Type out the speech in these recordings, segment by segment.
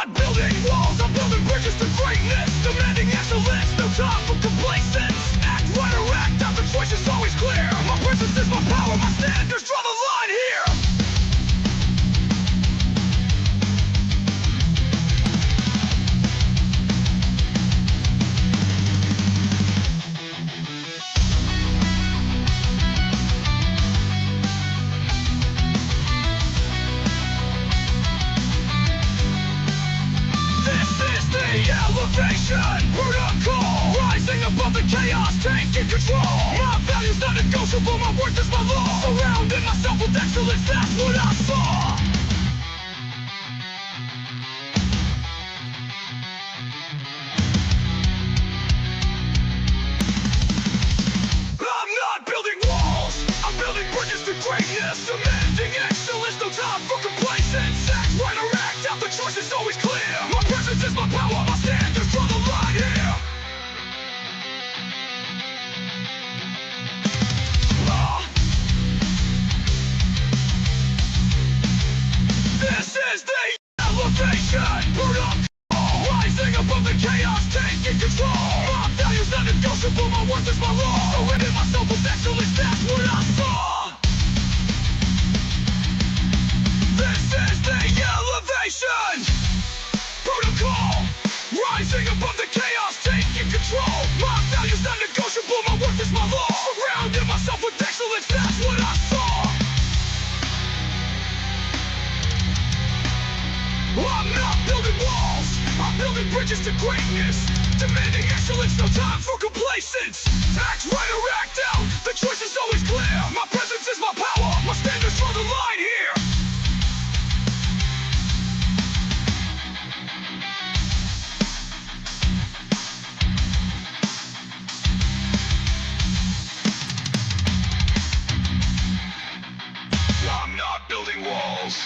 I'm building walls, I'm building bridges to greatness, demanding excellence, no time for complacence. Act right or act out, the choice is always clear. My presence is my power, my standards draw the line here. Elevation, protocol, rising above the chaos, taking control. My values not negotiable, my worth is my law. Surrounding myself with excellence, that's what I saw. I'm not building walls, I'm building bridges to greatness, demanding excellence, no time for complacence. Act right or act out, the choice is always clear. My presence is my power, my standards draw the line here. This is the elevation, protocol, rising above the chaos, taking control. My values not negotiable, my worth is my law. Surrounding myself with excellence, that's what I saw. This is the elevation, protocol, rising above the chaos, taking control. My values not negotiable, my worth is my law. Surrounding myself with excellence, that's what I saw. I'm not building walls, I'm building bridges to greatness, demanding excellence, no time for complacence. Act right or act out, the choice is always clear. My presence is my power, my standards draw the line here. I'm not building walls,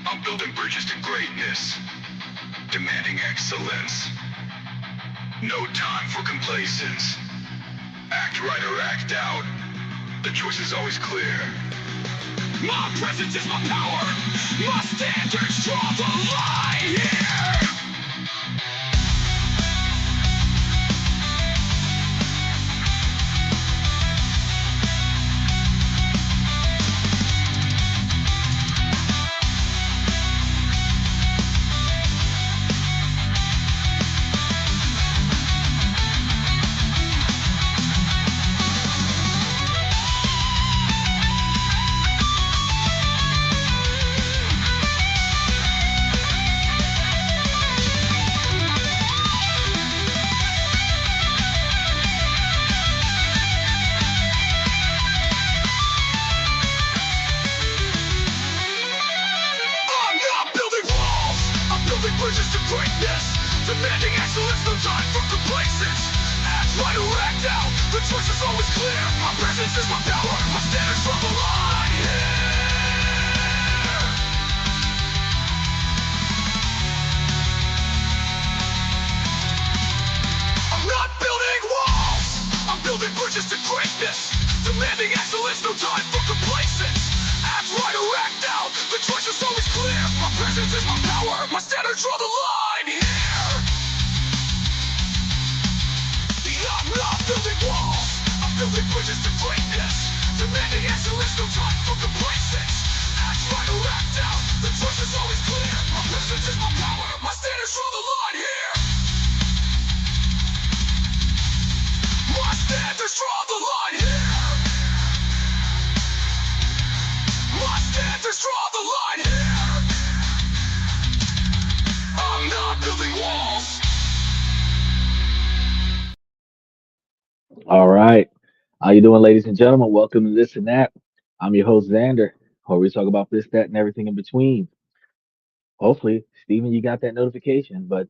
I'm building bridges to greatness, demanding excellence. No time for complacence. Act right or act out. The choice is always clear. My presence is my power. My standards draw the line here. Bridges to greatness, demanding excellence, no time for complacence. Act right or act out, the choice is always clear. My presence is my power, my standards draw the line here. I'm not building walls, I'm building bridges to greatness, demanding excellence, no time for complacence. Act right or act out, the choice is always clear. My presence is my power, my standards draw the line here. I'm not building walls, I'm building bridges to greatness, demanding excellence, no time for complacence. Act right or act out, the choice is always clear. My presence is my power, my standards draw the line here. My standards draw the line here. My standards draw the line here. I'm not building walls. All right. How you doing, ladies and gentlemen? Welcome to This and That. I'm your host, Xander, where we talk about this, that, and everything in between. Hopefully, Steven, you got that notification, but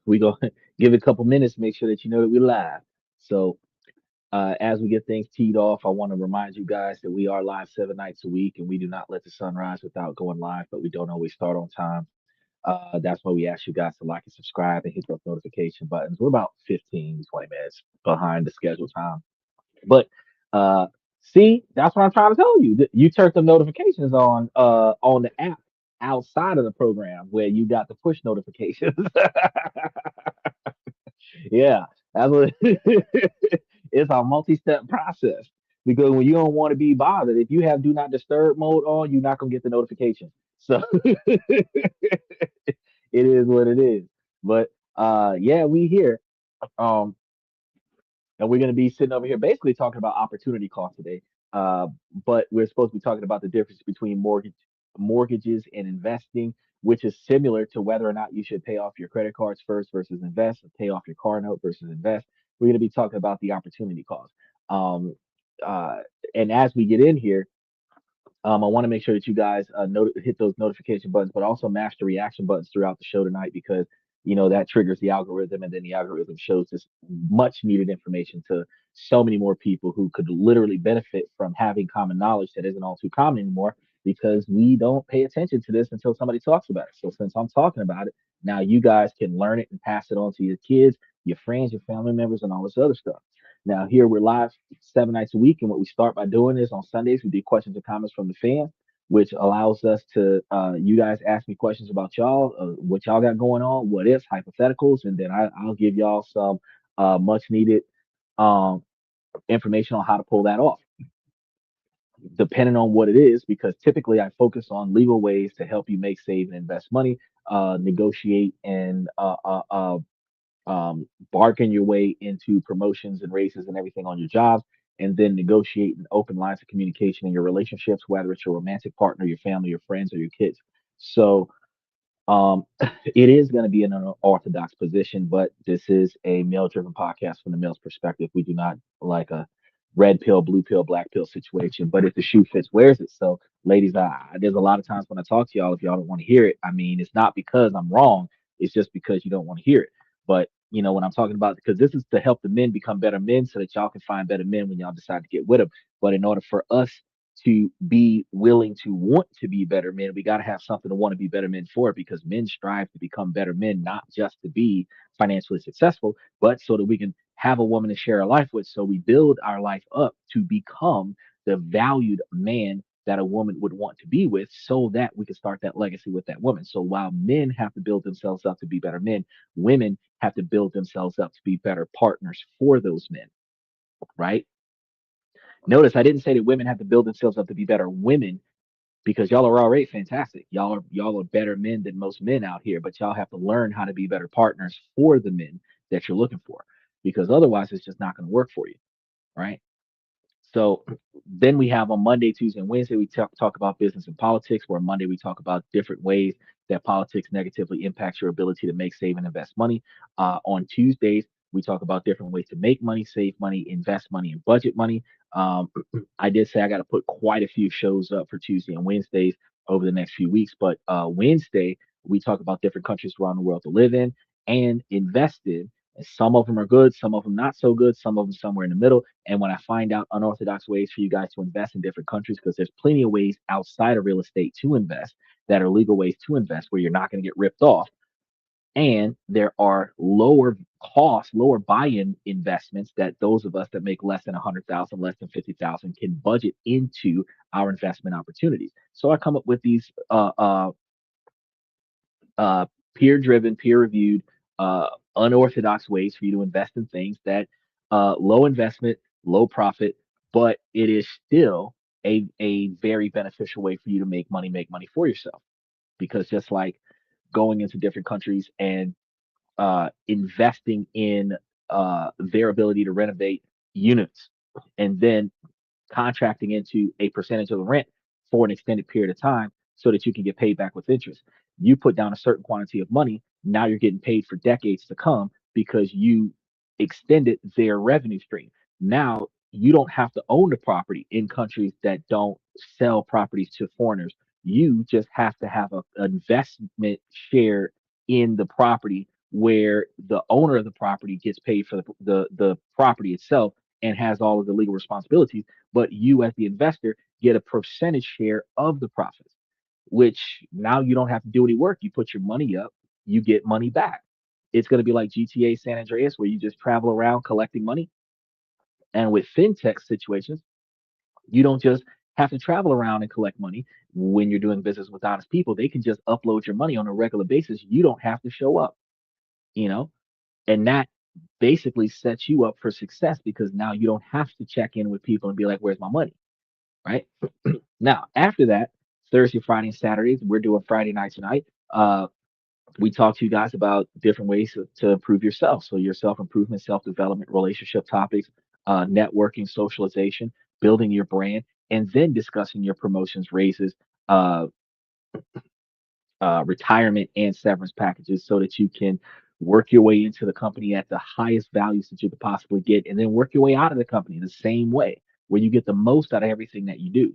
we go give it a couple minutes, make sure that you know that we're live. So as we get things teed off, I want to remind you guys that we are live 7 nights a week, and we do not let the sun rise without going live, but we don't always start on time. That's why we ask you guys to like and subscribe and hit those notification buttons. We're about 15, 20 minutes behind the scheduled time. But uh, See, that's what I'm trying to tell you. You turned the notifications on the app outside of the program where you got the push notifications. Yeah, that's what it's a multi-step process because when you don't want to be bothered, if you have do not disturb mode on, you're not gonna get the notification. So it is what it is. But yeah, we here. Um, and we're going to be sitting over here basically talking about opportunity cost today. Uh, but we're supposed to be talking about the difference between mortgages and investing, which is similar to whether or not you should pay off your credit cards first versus invest, or pay off your car note versus invest. We're going to be talking about the opportunity cost. Um, uh, and as we get in here, I want to make sure that you guys hit those notification buttons, but also mash the reaction buttons throughout the show tonight because that triggers the algorithm, and then the algorithm shows this much needed information to so many more people who could literally benefit from having common knowledge that isn't all too common anymore because we don't pay attention to this until somebody talks about it. So since I'm talking about it, now you guys can learn it and pass it on to your kids, your friends, your family members, and all this other stuff. Now, here we're live 7 nights a week, and what we start by doing is on Sundays we do questions and comments from the fans, which allows us to you guys ask me questions about y'all, what y'all got going on, what ifs, hypotheticals, and then I'll give y'all some much needed um, information on how to pull that off, depending on what it is. Because typically I focus on legal ways to help you make, save, and invest money, negotiate, and bargain your way into promotions and raises and everything on your jobs, and then negotiate and open lines of communication in your relationships, whether it's your romantic partner, your family, your friends, or your kids. So um, it is going to be an unorthodox position, but this is a male driven podcast from the male's perspective. We do not like a red pill, blue pill, black pill situation, but if the shoe fits, wears it. So, ladies, there's a lot of times when I talk to y'all, if y'all don't want to hear it, I mean, it's not because I'm wrong, it's just because you don't want to hear it. But when I'm talking about, because this is to help the men become better men so that y'all can find better men when y'all decide to get with them. But in order for us to be willing to want to be better men, we got to have something to want to be better men for, because men strive to become better men, not just to be financially successful, but so that we can have a woman to share our life with. So we build our life up to become the valued man that a woman would want to be with so that we can start that legacy with that woman. So while men have to build themselves up to be better men, women have to build themselves up to be better partners for those men, right? Notice I didn't say that women have to build themselves up to be better women, because y'all are already fantastic. Y'all are better men than most men out here, but y'all have to learn how to be better partners for the men that you're looking for, because otherwise it's just not going to work for you, right? So then we have on Monday, Tuesday, and Wednesday, we talk about business and politics, where Monday we talk about different ways that politics negatively impacts your ability to make, save, and invest money. On Tuesdays, we talk about different ways to make money, save money, invest money, and budget money. Um, I did say I got to put quite a few shows up for Tuesday and Wednesdays over the next few weeks, but Wednesday, we talk about different countries around the world to live in and invest in. And some of them are good, some of them not so good, some of them somewhere in the middle. And when I find out unorthodox ways for you guys to invest in different countries, because there's plenty of ways outside of real estate to invest that are legal ways to invest where you're not going to get ripped off. And there are lower cost, lower buy-in investments that those of us that make less than 100,000, less than 50,000 can budget into our investment opportunities. So I come up with these uh, peer driven, peer reviewed, unorthodox ways for you to invest in things that low investment, low profit, but it is still a very beneficial way for you to make money for yourself. Because just like going into different countries and investing in their ability to renovate units, and then contracting into a percentage of the rent for an extended period of time so that you can get paid back with interest. You put down a certain quantity of money, now you're getting paid for decades to come because you extended their revenue stream. Now you don't have to own the property in countries that don't sell properties to foreigners. You just have to have an investment share in the property where the owner of the property gets paid for the property itself and has all of the legal responsibilities, but you as the investor get a percentage share of the profits, which now you don't have to do any work. You put your money up, you get money back. It's going to be like GTA San Andreas, where you just travel around collecting money. And with fintech situations, You don't just have to travel around and collect money when you're doing business with honest people. They can just upload your money on a regular basis. You don't have to show up, you know, and that basically sets you up for success because now you don't have to check in with people and be like, where's my money? Right. Now, after that, Thursday, Friday, and Saturdays, we're doing Friday night tonight. We talk to you guys about different ways to improve yourself. So, your self improvement, self development, relationship topics, networking, socialization, building your brand, and then discussing your promotions, raises, uh, retirement, and severance packages so that you can work your way into the company at the highest values that you could possibly get, and then work your way out of the company the same way, where you get the most out of everything that you do.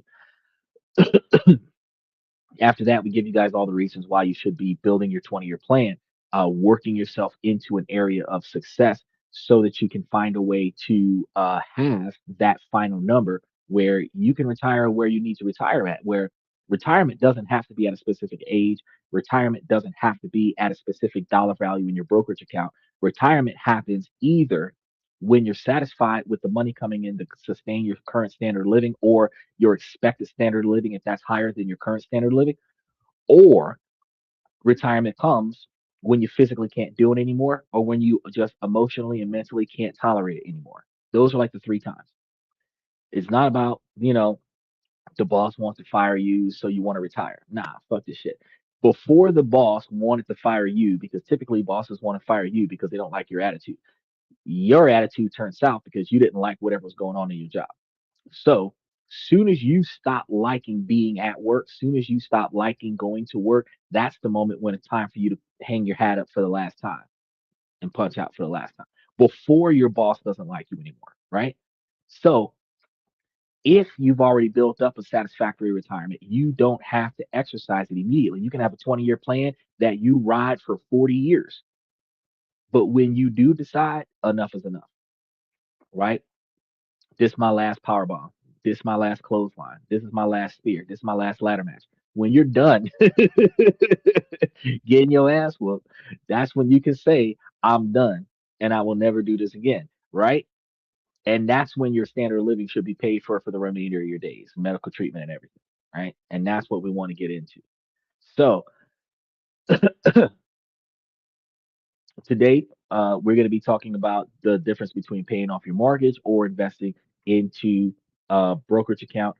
After that, we give you guys all the reasons why you should be building your 20-year plan, working yourself into an area of success so that you can find a way to have that final number where you can retire where you need to retire at, where retirement doesn't have to be at a specific age. Retirement doesn't have to be at a specific dollar value in your brokerage account. Retirement happens either when you're satisfied with the money coming in to sustain your current standard of living, or your expected standard of living if that's higher than your current standard of living, or retirement comes when you physically can't do it anymore, or when you just emotionally and mentally can't tolerate it anymore. Those are like the three times. It's not about, the boss wants to fire you, so you want to retire. Nah, fuck this shit. Before the boss wanted to fire you, because typically bosses want to fire you because they don't like your attitude turned south because you didn't like whatever was going on in your job. So, soon as you stop liking being at work, soon as you stop liking going to work, that's the moment when it's time for you to hang your hat up for the last time and punch out for the last time before your boss doesn't like you anymore, right? So, if you've already built up a satisfactory retirement, you don't have to exercise it immediately. You can have a 20-year plan that you ride for 40 years. But when you do decide enough is enough, right? This is my last power bomb. This is my last clothesline. This is my last spear. This is my last ladder match. When you're done getting your ass whooped, that's when you can say, I'm done and I will never do this again. Right. And that's when your standard of living should be paid for the remainder of your days, medical treatment and everything. Right. And that's what we want to get into. So today, we're going to be talking about the difference between paying off your mortgage or investing into a brokerage account,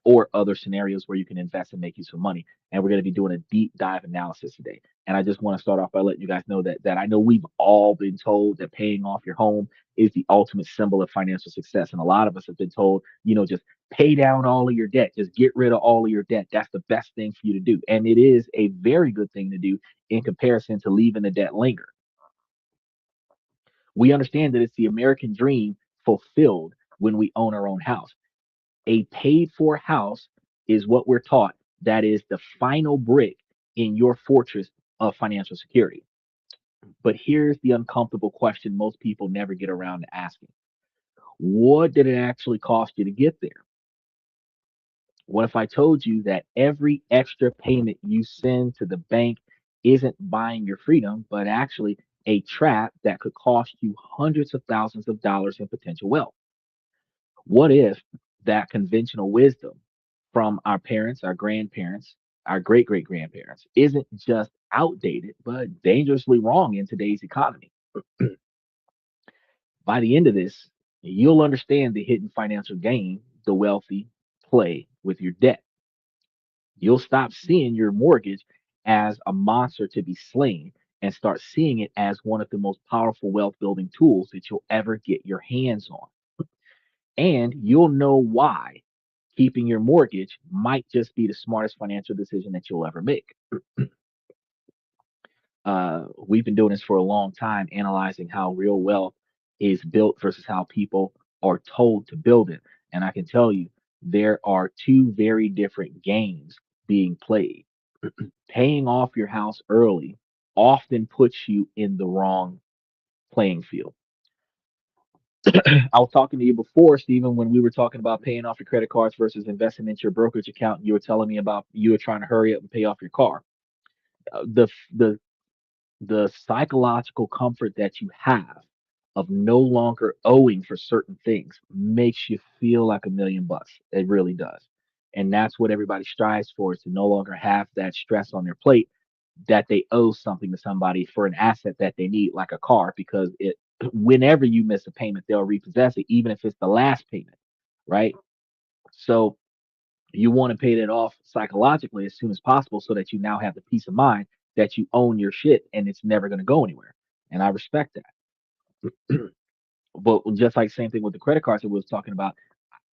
or other scenarios where you can invest and make you some money. And we're going to be doing a deep dive analysis today. And I just want to start off by letting you guys know that I know we've all been told that paying off your home is the ultimate symbol of financial success. And a lot of us have been told, just pay down all of your debt, just get rid of all of your debt. That's the best thing for you to do. And it is a very good thing to do in comparison to leaving the debt linger. We understand that it's the American dream fulfilled when we own our own house. A paid for house is what we're taught that is the final brick in your fortress of financial security. But here's the uncomfortable question most people never get around to asking: what did it actually cost you to get there? What if I told you that every extra payment you send to the bank isn't buying your freedom, but actually a trap that could cost you hundreds of thousands of dollars in potential wealth? What if that conventional wisdom from our parents, our grandparents, our great great grandparents isn't just outdated, but dangerously wrong in today's economy? By the end of this, you'll understand the hidden financial gain the wealthy play with your debt. You'll stop seeing your mortgage as a monster to be slain and start seeing it as one of the most powerful wealth building tools that you'll ever get your hands on. And you'll know why keeping your mortgage might just be the smartest financial decision that you'll ever make. We've been doing this for a long time, analyzing how real wealth is built versus how people are told to build it. And I can tell you, there are two very different games being played. Paying off your house early often puts you in the wrong playing field. I was talking to you before, Stephen, when we were talking about paying off your credit cards versus investing into your brokerage account. You were telling me about you were trying to hurry up and pay off your car. The psychological comfort that you have of no longer owing for certain things makes you feel like $1 million. It really does. And that's what everybody strives for, is to no longer have that stress on their plate that they owe something to somebody for an asset that they need, like a car, because it whenever you miss a payment, they'll repossess it, even if it's the last payment, right? So you want to pay that off psychologically as soon as possible so that you now have the peace of mind that you own your shit and it's never going to go anywhere. And I respect that. But just like same thing with the credit cards that we was talking about,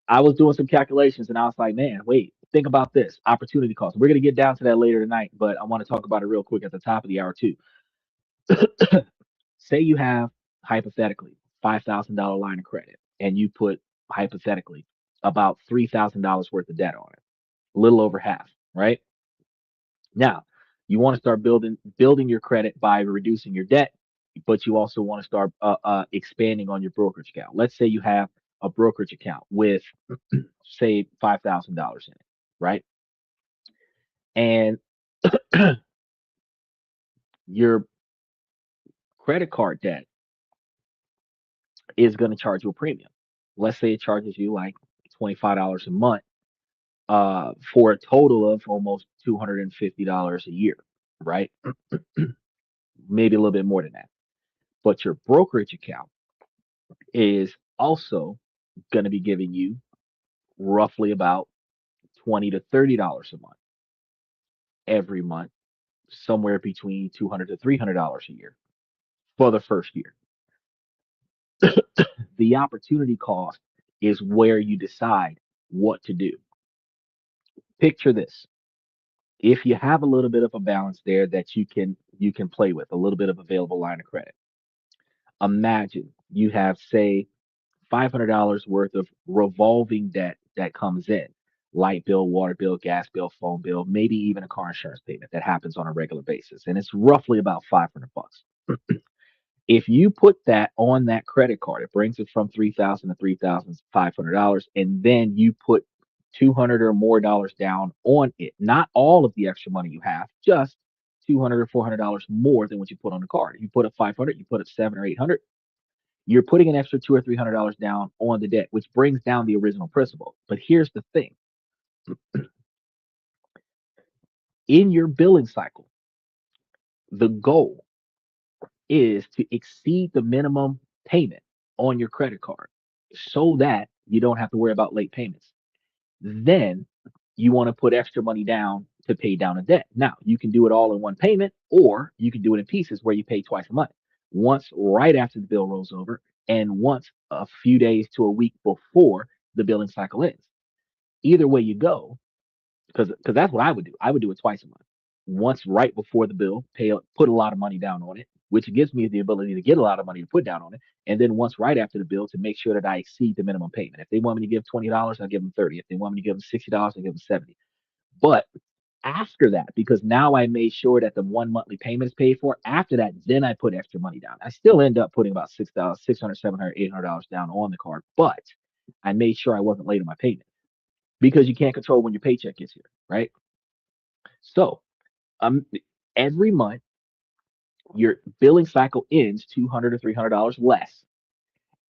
I was doing some calculations and I was like, man, wait, think about this opportunity cost. We're going to get down to that later tonight, but I want to talk about it real quick at the top of the hour too. Say you have hypothetically $5,000 line of credit and you put hypothetically about $3,000 worth of debt on it, a little over half, right? Now, you want to start building your credit by reducing your debt, but you also want to start expanding on your brokerage account. Let's say you have a brokerage account with, say, $5,000 in it, right? And your credit card debt is going to charge you a premium. Let's say it charges you like $25 a month, for a total of almost $250 a year, right? Maybe a little bit more than that. But your brokerage account is also going to be giving you roughly about $20 to $30 a month every month, somewhere between $200 to $300 a year for the first year. The opportunity cost is where you decide what to do. Picture this. If you have a little bit of a balance there that you can play with, a little bit of available line of credit. Imagine you have, say, $500 worth of revolving debt that comes in: light bill, water bill, gas bill, phone bill, maybe even a car insurance payment that happens on a regular basis. And it's roughly about 500 bucks. If you put that on that credit card, it brings it from 3,000 to $3,500, and then you put 200 or more dollars down on it. Not all of the extra money you have, just 200 or $400 more than what you put on the card. If you put up 500, you put up 7 or 800, you're putting an extra 200 or $300 down on the debt, which brings down the original principal. But here's the thing: in your billing cycle, the goal is to exceed the minimum payment on your credit card so that you don't have to worry about late payments. Then you want to put extra money down to pay down a debt. Now, you can do it all in one payment, or you can do it in pieces where you pay twice a month. Once right after the bill rolls over, and once a few days to a week before the billing cycle ends. Either way you go, because that's what I would do. I would do it twice a month. Once right before the bill, put a lot of money down on it, which gives me the ability to get a lot of money to put down on it. And then once right after the bill, to make sure that I exceed the minimum payment. If they want me to give $20, I'll give them 30. If they want me to give them $60, I'll give them 70. But after that, because now I made sure that the one monthly payment is paid for. After that, then I put extra money down. I still end up putting about $6, 600, 700, $800 down on the card, but I made sure I wasn't late on my payment, because you can't control when your paycheck gets here, right? So, um, every month your billing cycle ends $200 to $300 less.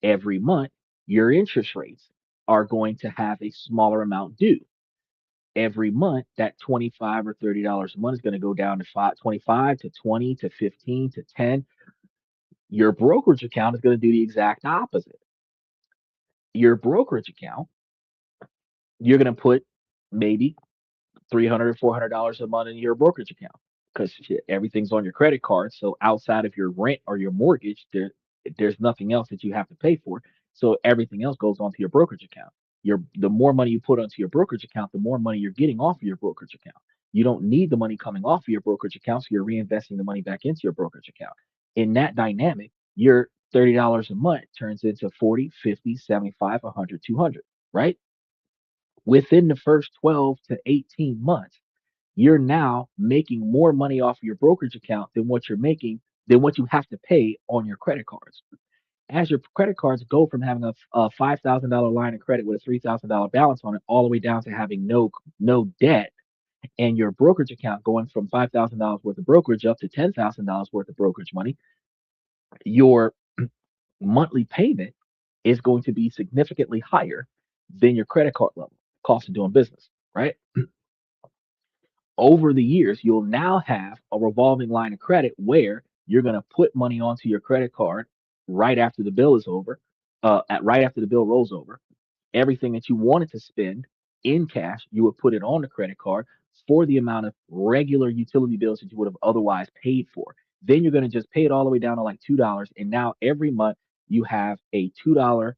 Every month your interest rates are going to have a smaller amount due. Every month that 25 or $30 a month is going to go down to 25 to 20 to 15 to 10. Your brokerage account is going to do the exact opposite. Your brokerage account, you're going to put maybe $300 $400 a month in your brokerage account, because everything's on your credit card. So outside of your rent or your mortgage, there's nothing else that you have to pay for. So everything else goes onto your brokerage account. The more money you put onto your brokerage account, the more money you're getting off of your brokerage account. You don't need the money coming off of your brokerage account, so you're reinvesting the money back into your brokerage account. In that dynamic, your $30 a month turns into 40, 50, 75, 100, 200, right? Within the first 12 to 18 months, you're now making more money off of your brokerage account than what you have to pay on your credit cards. As your credit cards go from having a $5,000 line of credit with a $3,000 balance on it, all the way down to having no debt, and your brokerage account going from $5,000 worth of brokerage up to $10,000 worth of brokerage money, your monthly payment is going to be significantly higher than your credit card level, cost of doing business, right? Over the years, you'll now have a revolving line of credit where you're going to put money onto your credit card right after the bill is over, right after the bill rolls over. Everything that you wanted to spend in cash, you would put it on the credit card for the amount of regular utility bills that you would have otherwise paid for. Then you're going to just pay it all the way down to like $2. And now every month you have a $2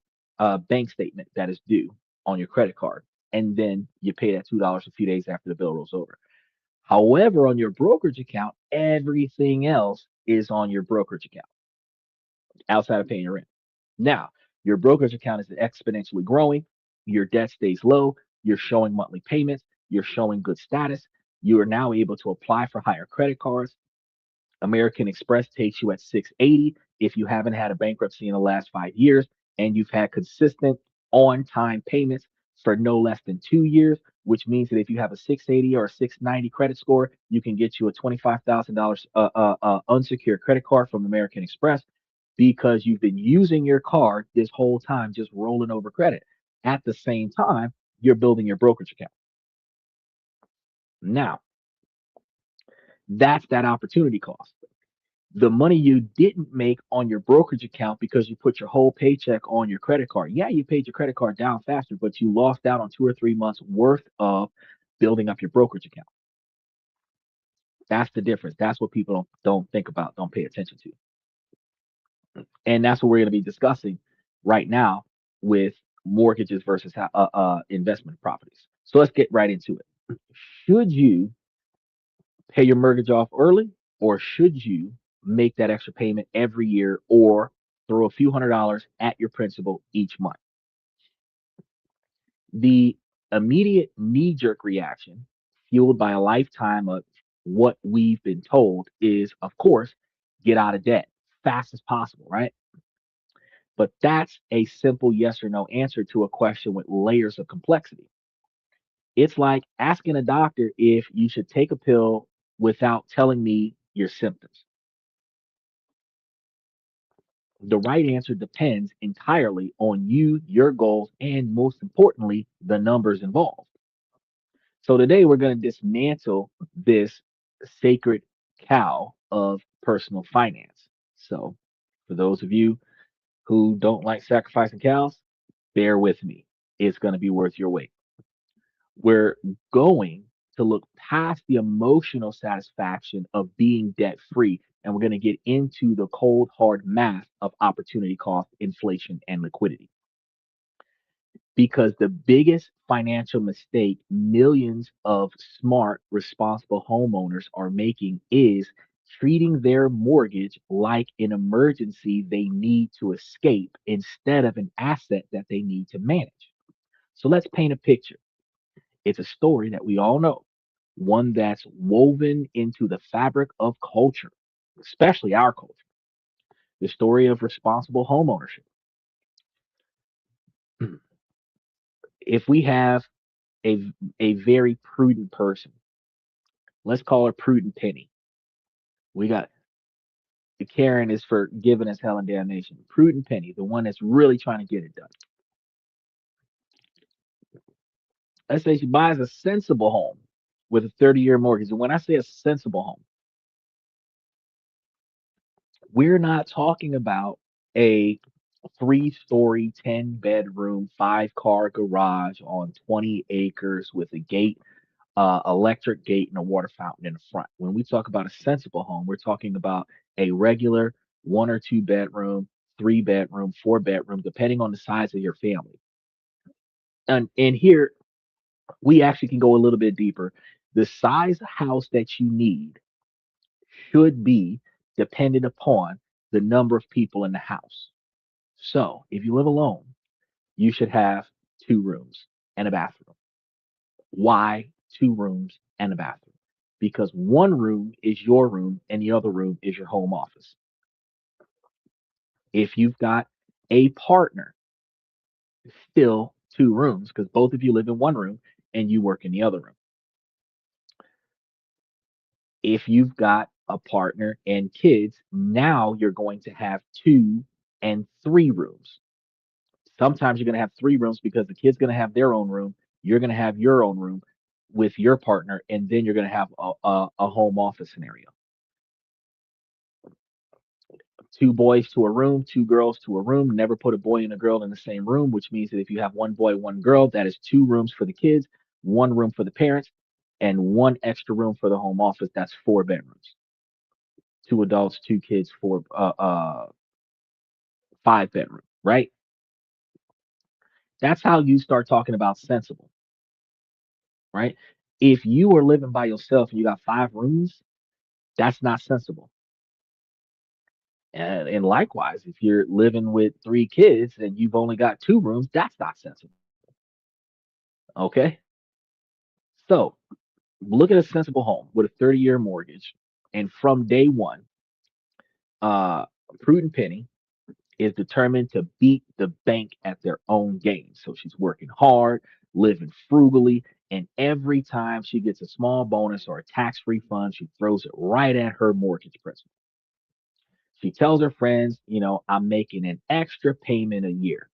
bank statement that is due on your credit card. And then you pay that $2 a few days after the bill rolls over. However, on your brokerage account, everything else is on your brokerage account outside of paying your rent. Now, your brokerage account is exponentially growing. Your debt stays low. You're showing monthly payments. You're showing good status. You are now able to apply for higher credit cards. American Express takes you at 680 if you haven't had a bankruptcy in the last 5 years and you've had consistent on time payments for no less than 2 years, which means that if you have a 680 or a 690 credit score, you can get you a $25,000 unsecured credit card from American Express because you've been using your card this whole time, just rolling over credit. At the same time, you're building your brokerage account. Now, that's that opportunity cost. The money you didn't make on your brokerage account because you put your whole paycheck on your credit card. Yeah, you paid your credit card down faster, but you lost out on 2 or 3 months worth of building up your brokerage account. That's the difference. That's what people don't think about, don't pay attention to. And that's what we're going to be discussing right now with mortgages versus investment properties. So let's get right into it. Should you pay your mortgage off early, or should you make that extra payment every year or throw a few $100s at your principal each month? The immediate knee jerk reaction, fueled by a lifetime of what we've been told, is of course, get out of debt fast as possible, right? But that's a simple yes or no answer to a question with layers of complexity. It's like asking a doctor if you should take a pill without telling me your symptoms. The right answer depends entirely on you, your goals, and most importantly, the numbers involved. So today we're going to dismantle this sacred cow of personal finance. So for those of you who don't like sacrificing cows, bear with me. It's going to be worth your wait. We're going to look past the emotional satisfaction of being debt free, and we're going to get into the cold, hard math of opportunity cost, inflation, and liquidity. Because the biggest financial mistake millions of smart, responsible homeowners are making is treating their mortgage like an emergency they need to escape instead of an asset that they need to manage. So let's paint a picture. It's a story that we all know, one that's woven into the fabric of culture, especially our culture. The story of responsible homeownership. If we have a, a very prudent person, let's call her Prudent Penny. We got the Karen is for giving us hell and damnation. Prudent Penny, the one that's really trying to get it done. Let's say she buys a sensible home with a 30-year mortgage. And when I say a sensible home, we're not talking about a 3-story, 10-bedroom, 5-car garage on 20 acres with a gate, electric gate, and a water fountain in the front. When we talk about a sensible home, we're talking about a regular 1 or 2 bedroom, 3 bedroom, 4 bedroom, depending on the size of your family. And here we actually can go a little bit deeper. The size house that you need should be dependent upon the number of people in the house. So if you live alone, you should have 2 rooms and a bathroom. Why 2 rooms and a bathroom? Because one room is your room and the other room is your home office. If you've got a partner, still 2 rooms because both of you live in one room and you work in the other room. If you've got a partner and kids, now you're going to have two and 3 rooms. Sometimes you're going to have 3 rooms because the kid's going to have their own room. You're going to have your own room with your partner, and then you're going to have a home office scenario. 2 boys to a room, 2 girls to a room. Never put a boy and a girl in the same room, which means that if you have one boy, 1 girl, that is 2 rooms for the kids, 1 room for the parents, and 1 extra room for the home office. That's 4 bedrooms. 2 adults, 2 kids, 5 bedroom, right? That's how you start talking about sensible, right? If you are living by yourself and you got 5 rooms, that's not sensible. And likewise, if you're living with 3 kids and you've only got 2 rooms, that's not sensible. Okay. So look at a sensible home with a 30-year mortgage. And from day one, uh, Prudent Penny is determined to beat the bank at their own game. So she's working hard, living frugally, and every time she gets a small bonus or a tax refund, she throws it right at her mortgage principal. She tells her friends, I'm making an extra payment a year.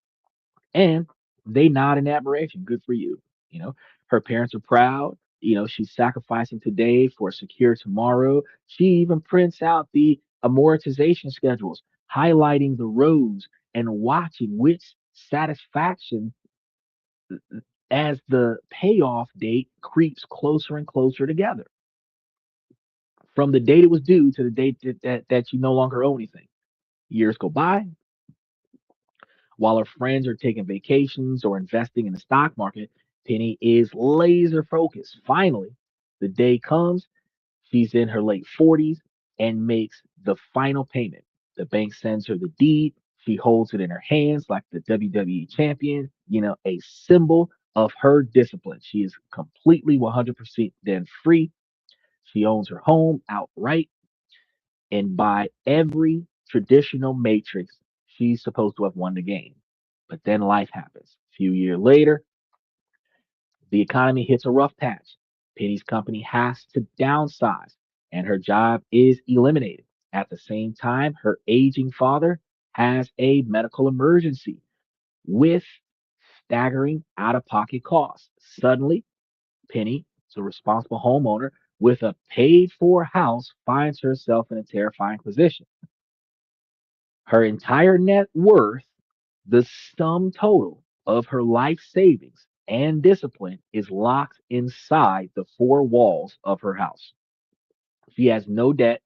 And they nod in admiration. Good for you. You know, her parents are proud. She's sacrificing today for a secure tomorrow. She even prints out the amortization schedules, highlighting the rows and watching which satisfaction as the payoff date creeps closer and closer together. From the date it was due to the date that you no longer owe anything. Years go by, while her friends are taking vacations or investing in the stock market, Penny is laser focused. Finally, the day comes, she's in her late 40s and makes the final payment. The bank sends her the deed. She holds it in her hands like the WWE champion, a symbol of her discipline. She is completely 100% then free. She owns her home outright. And by every traditional matrix, she's supposed to have won the game. But then life happens. A few years later, the economy hits a rough patch. Penny's company has to downsize, and her job is eliminated. At the same time, her aging father has a medical emergency with staggering out of pocket costs. Suddenly, Penny, a responsible homeowner with a paid for house, finds herself in a terrifying position. Her entire net worth, the sum total of her life savings and discipline, is locked inside the 4 walls of her house. She has no debt,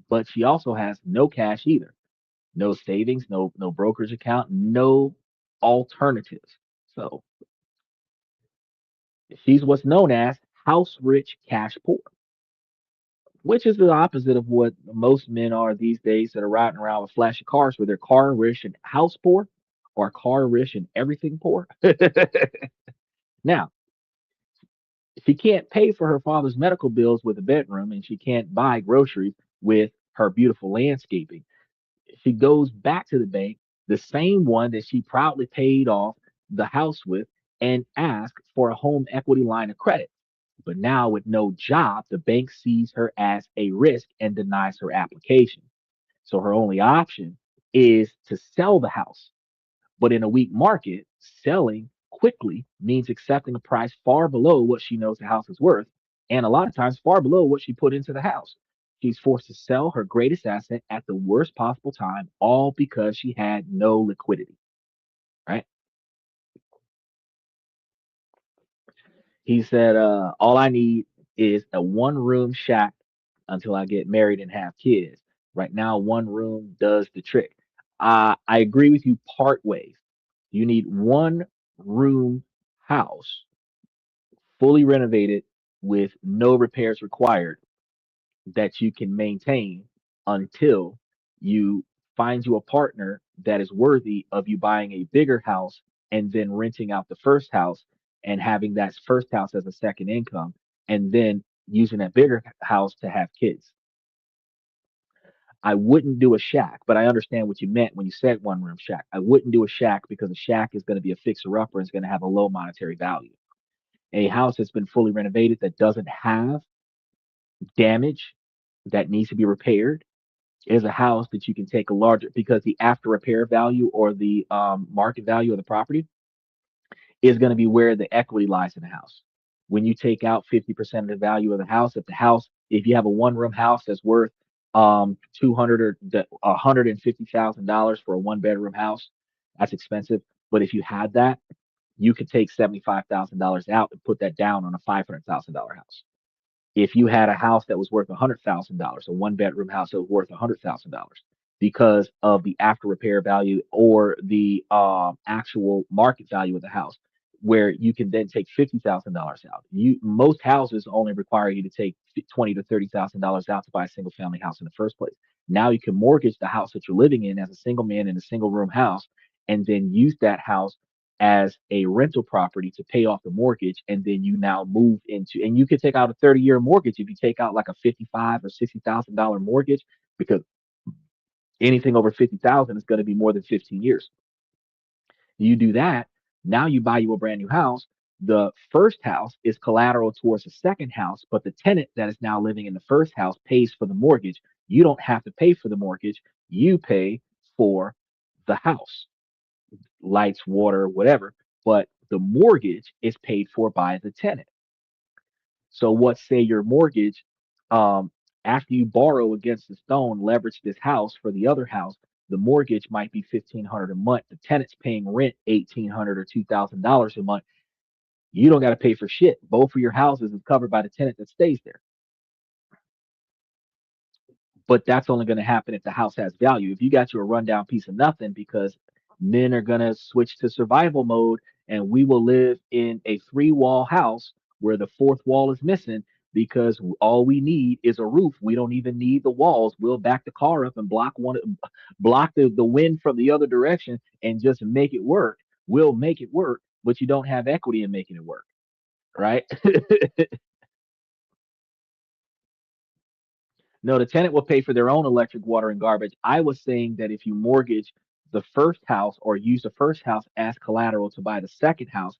but she also has no cash either. No savings, no brokerage account, no alternatives. So she's what's known as house rich, cash poor, which is the opposite of what most men are these days that are riding around with flashy cars, where they're car rich and house poor, or car rich and everything poor. Now, she can't pay for her father's medical bills with a bedroom, and she can't buy groceries with her beautiful landscaping. She goes back to the bank, the same one that she proudly paid off the house with, and asks for a home equity line of credit. But now, with no job, the bank sees her as a risk and denies her application. So her only option is to sell the house. But in a weak market, selling quickly means accepting a price far below what she knows the house is worth, and a lot of times far below what she put into the house. She's forced to sell her greatest asset at the worst possible time, all because she had no liquidity, right? He said, all I need is a 1 room shack until I get married and have kids. Right now, 1 room does the trick. I agree with you part ways. You need 1 room house, fully renovated with no repairs required, that you can maintain until you find you a partner that is worthy of you buying a bigger house and then renting out the first house and having that first house as a second income, and then using that bigger house to have kids. I wouldn't do a shack, but I understand what you meant when you said 1 room shack. I wouldn't do a shack because a shack is going to be a fixer upper and it's going to have a low monetary value. A house that's been fully renovated that doesn't have damage that needs to be repaired, is a house that you can take a larger, because the after repair value or the market value of the property is going to be where the equity lies in the house. When you take out 50% of the value of the house, if you have a one room house that's worth 200 or $150,000 for a one bedroom house, that's expensive. But if you had that, you could take $75,000 out and put that down on a $500,000 house. If you had a house that was worth $100,000, a one bedroom house that was worth $100,000, because of the after repair value or the actual market value of the house, where you can then take $50,000 out. Most houses only require you to take twenty to $30,000 out to buy a single family house in the first place. Now you can mortgage the house that you're living in as a single man in a single room house, and then use that house as a rental property to pay off the mortgage, and then you now move into, and you could take out a 30-year mortgage if you take out like a 55 or $60,000 mortgage, because anything over 50,000 is going to be more than 15 years. You do that, now you buy you a brand new house. The first house is collateral towards the second house, but the tenant that is now living in the first house pays for the mortgage. You don't have to pay for the mortgage, you pay for the house, lights, water, whatever, but the mortgage is paid for by the tenant. So what say your mortgage, um, after you borrow against the stone, leverage this house for the other house, the mortgage might be 1,500 a month. The tenant's paying rent 1,800 or $2,000 a month. You don't got to pay for shit. Both of your houses is covered by the tenant that stays there. But that's only going to happen if the house has value. If you got you a rundown piece of nothing, because men are going to switch to survival mode, and we will live in a three wall house where the fourth wall is missing, because all we need is a roof. We don't even need the walls. We'll back the car up and block the wind from the other direction and just make it work. We'll make it work, but you don't have equity in making it work, right? No, the tenant will pay for their own electric, water, and garbage. I was saying that if you mortgage the first house or use the first house as collateral to buy the second house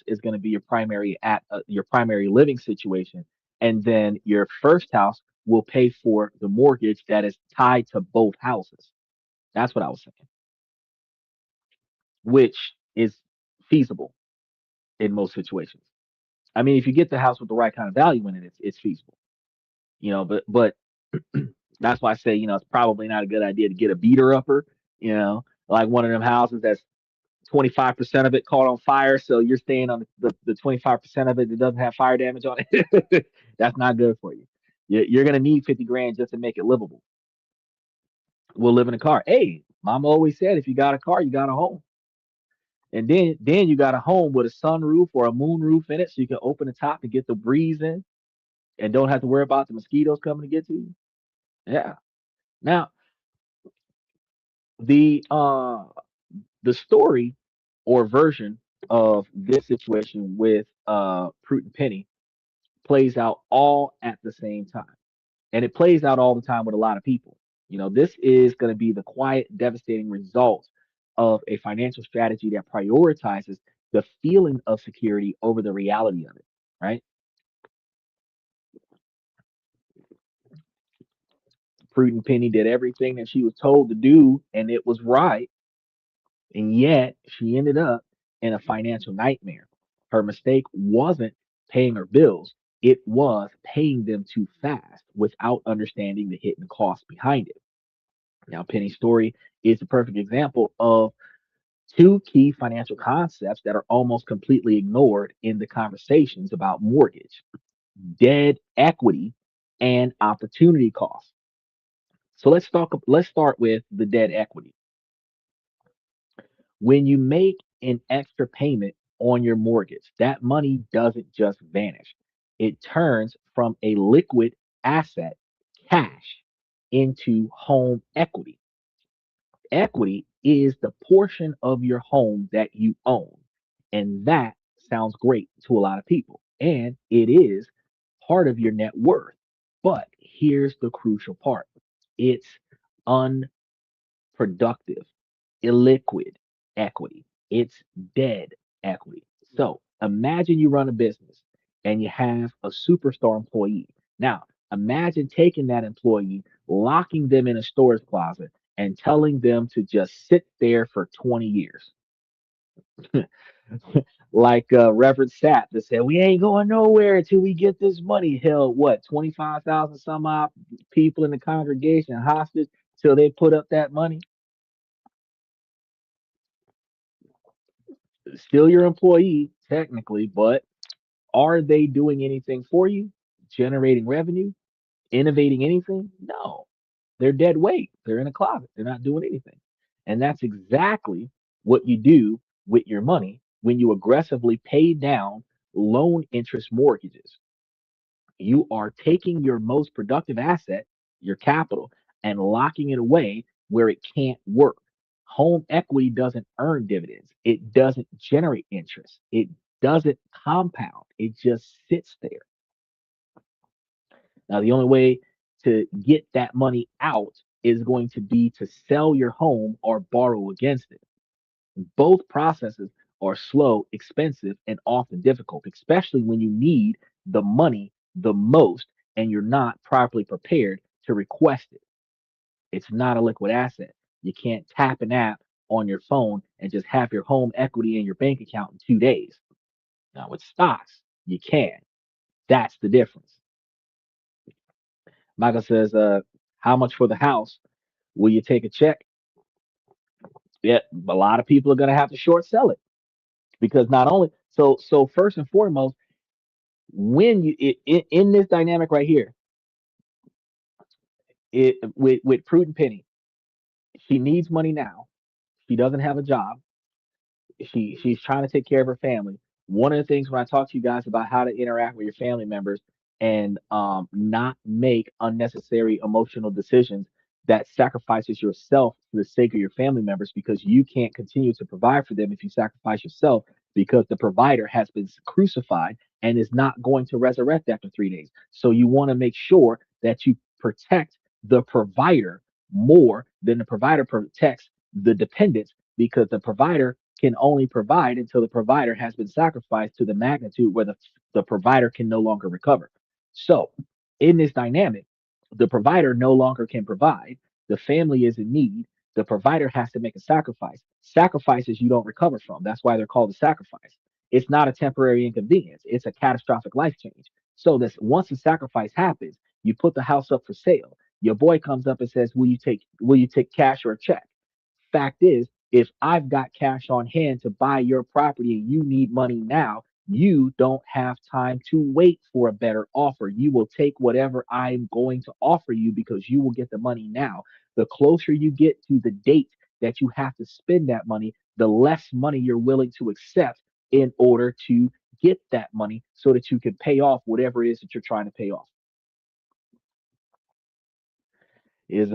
is going to be your primary living situation, and then your first house will pay for the mortgage that is tied to both houses. That's what I was saying, which is feasible in most situations. I mean, if you get the house with the right kind of value in it, it's feasible, but that's why I say, it's probably not a good idea to get a beater upper, like one of them houses that's 25% of it caught on fire. So you're staying on the 25% of it that doesn't have fire damage on it. That's not good for you. You're going to need 50 grand just to make it livable. We'll live in a car. Hey, mama always said, if you got a car, you got a home. And then you got a home with a sunroof or a moon roof in it, so you can open the top and get the breeze in and don't have to worry about the mosquitoes coming to get to you. Yeah. Now, the uh the story or version of this situation with Prudent Penny plays out all at the same time. And it plays out all the time with a lot of people. This is going to be the quiet, devastating result of a financial strategy that prioritizes the feeling of security over the reality of it, right? Prudent Penny did everything that she was told to do, and it was right. And yet she ended up in a financial nightmare. Her mistake wasn't paying her bills, it was paying them too fast without understanding the hidden cost behind it. Now, Penny's story is a perfect example of two key financial concepts that are almost completely ignored in the conversations about mortgage: dead equity and opportunity cost. So let's start with the dead equity. When you make an extra payment on your mortgage, that money doesn't just vanish. It turns from a liquid asset, cash, into home equity. Equity is the portion of your home that you own. And that sounds great to a lot of people. And it is part of your net worth. But here's the crucial part: it's productive, illiquid equity. It's dead equity. So imagine you run a business and you have a superstar employee. Now, imagine taking that employee, locking them in a storage closet and telling them to just sit there for 20 years. Like Reverend Sapp that said, "We ain't going nowhere until we get this money." Held what, 25,000 some odd people in the congregation hostage till they put up that money. Still your employee technically, but are they doing anything for you? Generating revenue? Innovating anything? No. They're dead weight. They're in a closet. They're not doing anything. And that's exactly what you do with your money when you aggressively pay down loan interest mortgages. You are taking your most productive asset, your capital, and locking it away where it can't work. Home equity doesn't earn dividends. It doesn't generate interest. It doesn't compound. It just sits there. Now, the only way to get that money out is going to be to sell your home or borrow against it. Both processes are slow, expensive, and often difficult, especially when you need the money the most and you're not properly prepared to request it. It's not a liquid asset. You can't tap an app on your phone and just have your home equity in your bank account in 2 days. Now, with stocks, you can. That's the difference. Michael says, how much for the house? Will you take a check? Yeah, a lot of people are going to have to short sell it because not only so first and foremost, when in this dynamic right here, with Prudent Penny, she needs money now. She doesn't have a job. She's trying to take care of her family. One of the things when I talk to you guys about how to interact with your family members and not make unnecessary emotional decisions that sacrifices yourself for the sake of your family members because you can't continue to provide for them if you sacrifice yourself because the provider has been crucified and is not going to resurrect after 3 days. So you want to make sure that you protect the provider more than the provider protects the dependents because the provider can only provide until the provider has been sacrificed to the magnitude where the provider can no longer recover. So, in this dynamic, the provider no longer can provide, the family is in need, the provider has to make a sacrifice. Sacrifices you don't recover from. That's why they're called a sacrifice. It's not a temporary inconvenience, it's a catastrophic life change. So, this once the sacrifice happens, you put the house up for sale. Your boy comes up and says, "Will you take cash or a check?" Fact is, if I've got cash on hand to buy your property and you need money now, you don't have time to wait for a better offer. You will take whatever I'm going to offer you because you will get the money now. The closer you get to the date that you have to spend that money, the less money you're willing to accept in order to get that money so that you can pay off whatever it is that you're trying to pay off. Is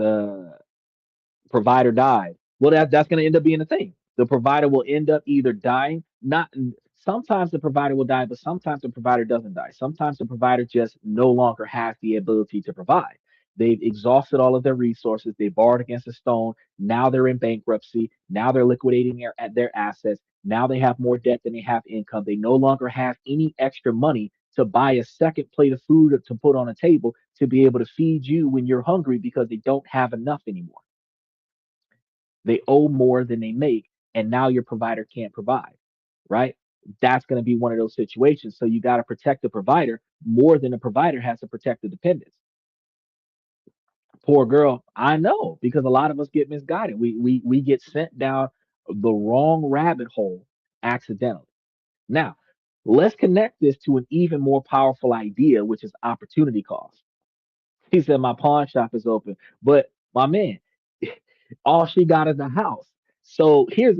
provider died. Well, that's going to end up being a thing. The provider will end up either dying, not sometimes the provider will die, but sometimes the provider doesn't die. Sometimes the provider just no longer has the ability to provide. They've exhausted all of their resources. They borrowed against a stone. Now they're in bankruptcy. Now they're liquidating their assets. Now they have more debt than they have income. They no longer have any extra money to buy a second plate of food to put on a table to be able to feed you when you're hungry because they don't have enough anymore. They owe more than they make, and now your provider can't provide, right? That's going to be one of those situations. So you got to protect the provider more than the provider has to protect the dependents. Poor girl, I know because a lot of us get misguided. We get sent down the wrong rabbit hole accidentally. Now, let's connect this to an even more powerful idea, which is opportunity cost. He said my pawn shop is open, but my man, all she got is a house. So let's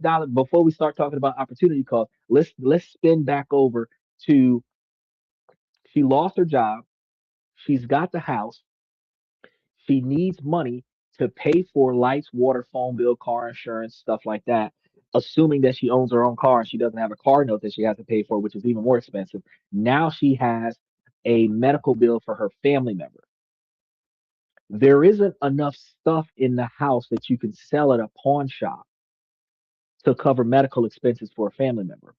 dial it before we start talking about opportunity cost. Let's spin back over to she lost her job. She's got the house. She needs money to pay for lights, water, phone bill, car insurance, stuff like that. Assuming that she owns her own car and she doesn't have a car note that she has to pay for, which is even more expensive. Now she has a medical bill for her family member. There isn't enough stuff in the house that you can sell at a pawn shop to cover medical expenses for a family member.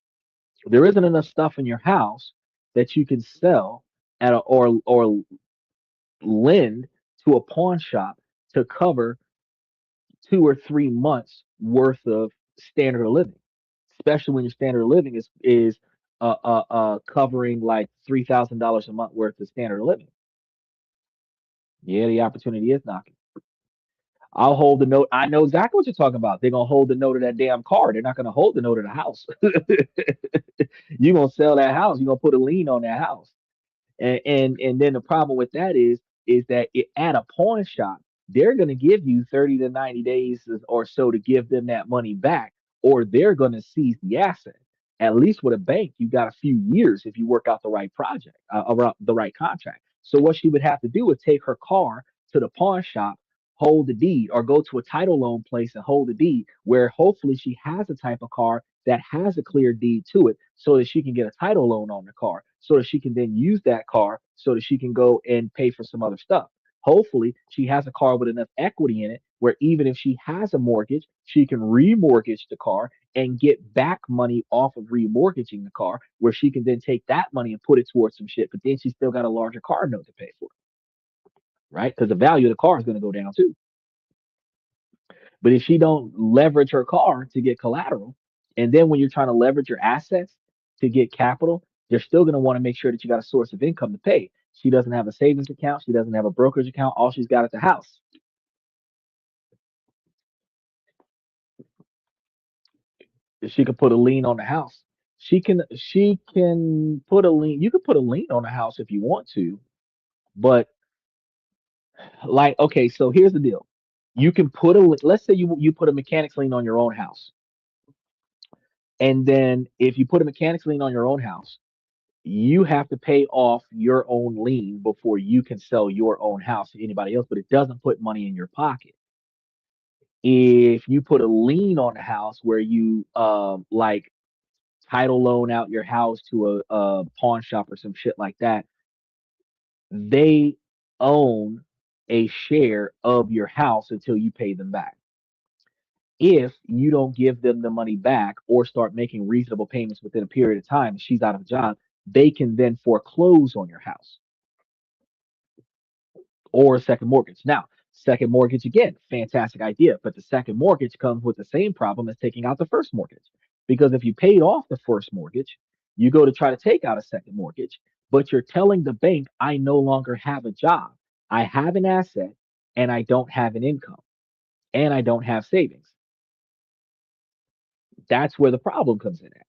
There isn't enough stuff in your house that you can sell at a, or lend to a pawn shop to cover 2 or 3 months worth of standard of living, especially when your standard of living is covering like $3,000 a month worth of standard of living. Yeah, the opportunity is knocking. I'll hold the note. I know exactly what you're talking about. They're gonna hold the note of that damn car. They're not gonna hold the note of the house. You're gonna sell that house. You're gonna put a lien on that house. And then the problem with that is that at a pawn shop, they're going to give you 30 to 90 days or so to give them that money back, or they're going to seize the asset. At least with a bank, you got a few years if you work out the right project, around the right contract. So what she would have to do is take her car to the pawn shop, hold the deed, or go to a title loan place and hold the deed, where hopefully she has a type of car that has a clear deed to it so that she can get a title loan on the car so that she can then use that car so that she can go and pay for some other stuff. Hopefully, she has a car with enough equity in it where even if she has a mortgage, she can remortgage the car and get back money off of remortgaging the car, where she can then take that money and put it towards some shit. But then she's still got a larger car note to pay for, right? Because the value of the car is going to go down too. But if she don't leverage her car to get collateral, and then when you're trying to leverage your assets to get capital, you're still going to want to make sure that you got a source of income to pay. She doesn't have a savings account. She doesn't have a brokerage account. All she's got is a house. If she can put a lien on the house, she can put a lien. You can put a lien on the house if you want to, but like okay, so here's the deal. You can put a let's say you put a mechanics lien on your own house, and then if you put a mechanics lien on your own house, you have to pay off your own lien before you can sell your own house to anybody else, but it doesn't put money in your pocket. If you put a lien on the house where you like title loan out your house to a pawn shop or some shit like that, they own a share of your house until you pay them back. If you don't give them the money back or start making reasonable payments within a period of time, she's out of a job, they can then foreclose on your house or a second mortgage. Now, second mortgage again, fantastic idea, but the second mortgage comes with the same problem as taking out the first mortgage. Because if you paid off the first mortgage, you go to try to take out a second mortgage, but you're telling the bank, I no longer have a job. I have an asset and I don't have an income and I don't have savings. That's where the problem comes in at.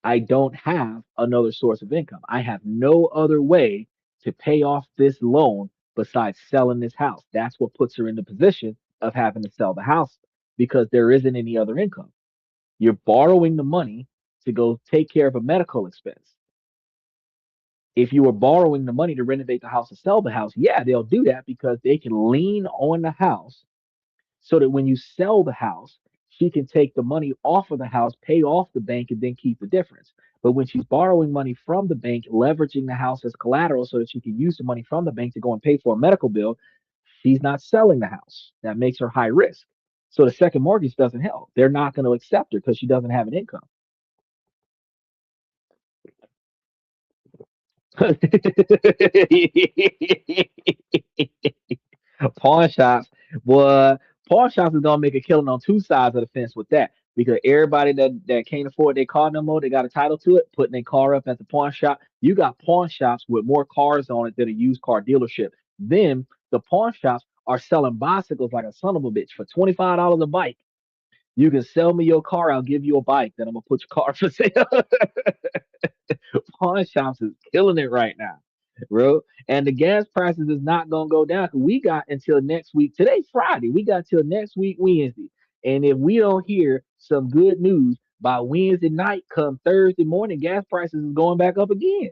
I don't have another source of income. I have no other way to pay off this loan besides selling this house. That's what puts her in the position of having to sell the house because there isn't any other income. You're borrowing the money to go take care of a medical expense. If you were borrowing the money to renovate the house and sell the house, yeah, they'll do that because they can lean on the house so that when you sell the house, she can take the money off of the house, pay off the bank, and then keep the difference. But when she's borrowing money from the bank, leveraging the house as collateral so that she can use the money from the bank to go and pay for a medical bill, she's not selling the house. That makes her high risk. So the second mortgage doesn't help. They're not going to accept her because she doesn't have an income. Pawn shops, boy, pawn shops is gonna make a killing on two sides of the fence with that because everybody that can't afford their car no more, they got a title to it, putting their car up at the pawn shop. You got pawn shops with more cars on it than a used car dealership. Then the pawn shops are selling bicycles like a son of a bitch for $25 a bike. You can sell me your car, I'll give you a bike, then I'm gonna put your car for sale. Pawn shops is killing it right now, bro. And the gas prices is not gonna go down. 'Cause we got until next week. Today's Friday. We got till next week Wednesday. And if we don't hear some good news by Wednesday night, come Thursday morning, gas prices is going back up again.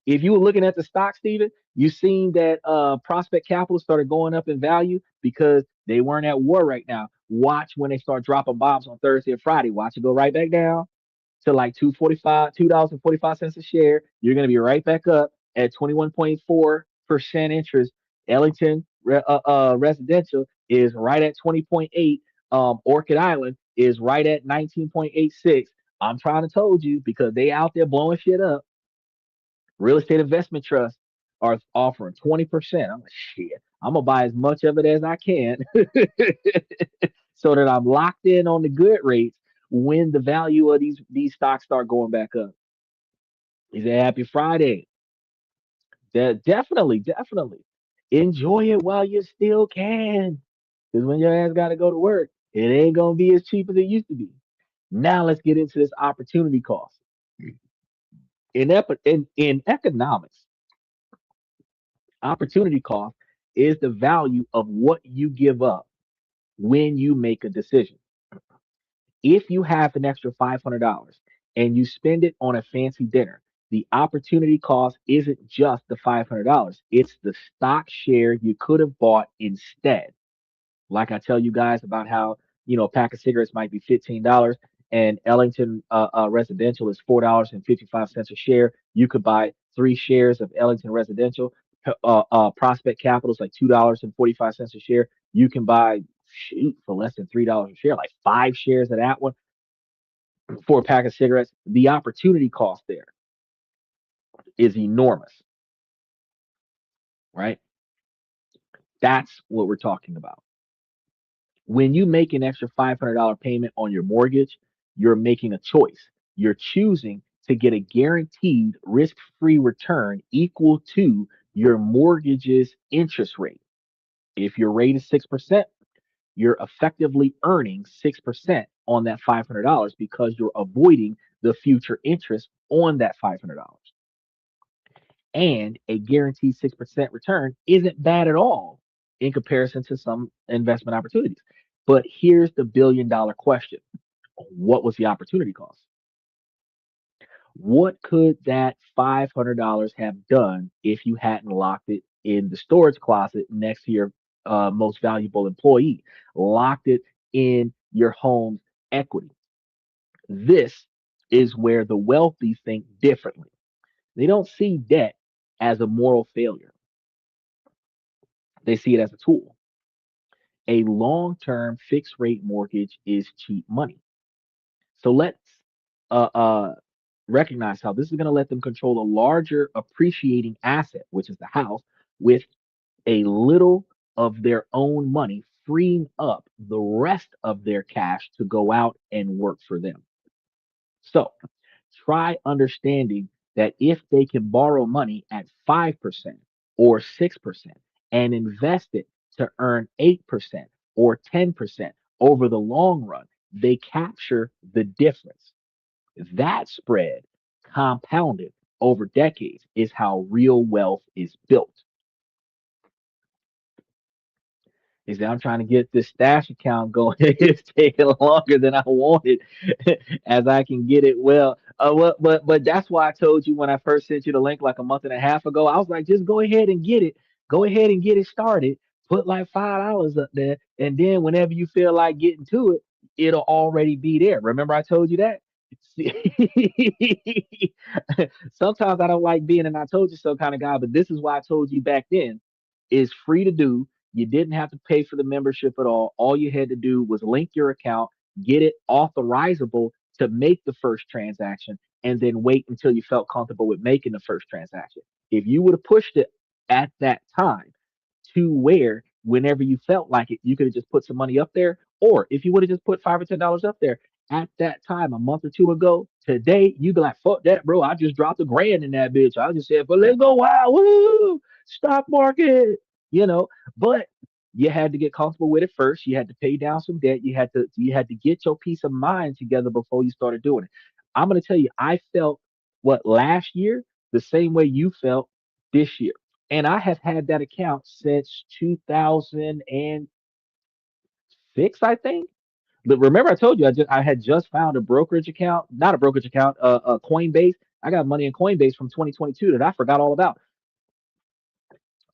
If you were looking at the stock, Steven, you seen that Prospect Capital started going up in value because they weren't at war right now. Watch when they start dropping bombs on Thursday and Friday. Watch it go right back down to like 245, $2.45 a share. You're going to be right back up at 21.4% interest. Ellington Residential is right at 20.8. Orchid Island is right at 19.86. I'm trying to told you because they out there blowing shit up. Real estate investment trust. are offering 20%. I'm like, shit, I'm gonna buy as much of it as I can so that I'm locked in on the good rates when the value of these stocks start going back up. He said, Happy Friday. Definitely, definitely. Enjoy it while you still can. Because when your ass got to go to work, it ain't going to be as cheap as it used to be. Now let's get into this opportunity cost. In economics, opportunity cost is the value of what you give up when you make a decision. If you have an extra $500 and you spend it on a fancy dinner, the opportunity cost isn't just the $500, it's the stock share you could have bought instead. Like I tell you guys about how, a pack of cigarettes might be $15 and Ellington Residential is $4.55 a share. You could buy 3 shares of Ellington Residential. Prospect Capital is like $2.45 a share. You can buy, shoot, for less than $3 a share, like 5 shares of that one for a pack of cigarettes. The opportunity cost there is enormous, right? That's what we're talking about. When you make an extra $500 payment on your mortgage, you're making a choice. You're choosing to get a guaranteed risk free return equal to your mortgage's interest rate. If your rate is 6%, you're effectively earning 6% on that $500 because you're avoiding the future interest on that $500. And a guaranteed 6% return isn't bad at all in comparison to some investment opportunities. But here's the $1 billion question. What was the opportunity cost? What could that $500 have done if you hadn't locked it in the storage closet next to your most valuable employee, locked it in your home's equity? This is where the wealthy think differently. They don't see debt as a moral failure, they see it as a tool. A long term fixed rate mortgage is cheap money. So let's uh, uh, recognize how this is going to let them control a larger appreciating asset, which is the house, with a little of their own money, freeing up the rest of their cash to go out and work for them. So try understanding that if they can borrow money at 5% or 6% and invest it to earn 8% or 10% over the long run, they capture the difference. That spread, compounded over decades, is how real wealth is built. He said, I'm trying to get this stash account going. It's taking longer than I wanted as I can get it. But that's why I told you when I first sent you the link like a month and a half ago. I was like, just go ahead and get it. Go ahead and get it started. Put like $5 up there. And then whenever you feel like getting to it, it'll already be there. Remember I told you that? Sometimes I don't like being an I told you so kind of guy, but this is why I told you back then. It's free to do. You didn't have to pay for the membership at all. All you had to do was link your account, get it authorizable to make the first transaction, and then wait until you felt comfortable with making the first transaction. If you would have pushed it at that time to where whenever you felt like it, you could have just put some money up there, or if you would have just put $5 or $10 up there at that time a month or two ago, today you'd be like, fuck that, bro. I just dropped $1,000 in that bitch. I just said, but let's go, wow, woo, stock market, you know. But you had to get comfortable with it first. You had to pay down some debt. You had to get your peace of mind together before you started doing it. I'm gonna tell you, I felt what last year the same way you felt this year. And I have had that account since 2006, I think. But remember, I told you I had just found a brokerage account, not a brokerage account, Coinbase. I got money in Coinbase from 2022 that I forgot all about.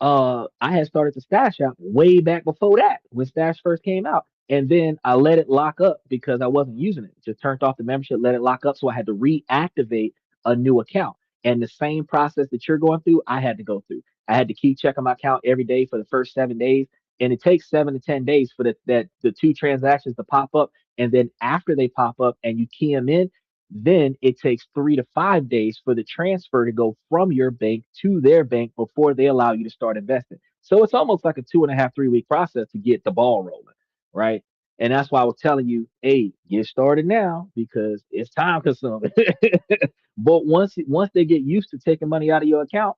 I had started the Stash app way back before that when Stash first came out. And then I let it lock up because I wasn't using it. Just turned off the membership, let it lock up. So I had to reactivate a new account. And the same process that you're going through, I had to go through. I had to keep checking my account every day for the first 7 days. And it takes 7 to 10 days for the two transactions to pop up. And then after they pop up and you key them in, Then it takes 3 to 5 days for the transfer to go from your bank to their bank before they allow you to start investing. So it's almost like a 2.5, 3 week process to get the ball rolling, right? And that's why I was telling you, hey, get started now because it's time consuming. But once they get used to taking money out of your account,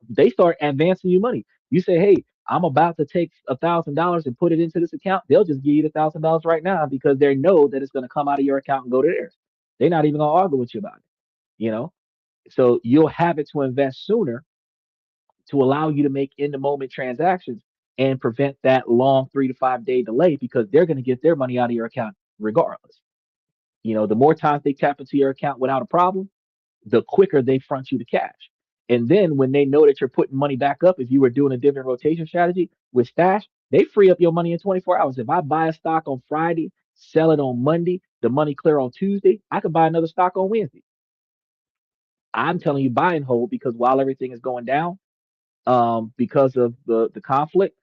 they start advancing you money. You say, hey, I'm about to take $1,000 and put it into this account. They'll just give you the $1,000 right now because they know that it's going to come out of your account and go to theirs. They're not even going to argue with you about it, you know? So you'll have it to invest sooner to allow you to make in the moment transactions and prevent that long 3 to 5 day delay because they're going to get their money out of your account regardless. The more times they tap into your account without a problem, the quicker they front you the cash. And then when they know that you're putting money back up, if you were doing a dividend rotation strategy with stash, they free up your money in 24 hours. If I buy a stock on Friday, sell it on Monday, the money clear on Tuesday, I could buy another stock on Wednesday. I'm telling you, buy and hold because while everything is going down, because of the conflict,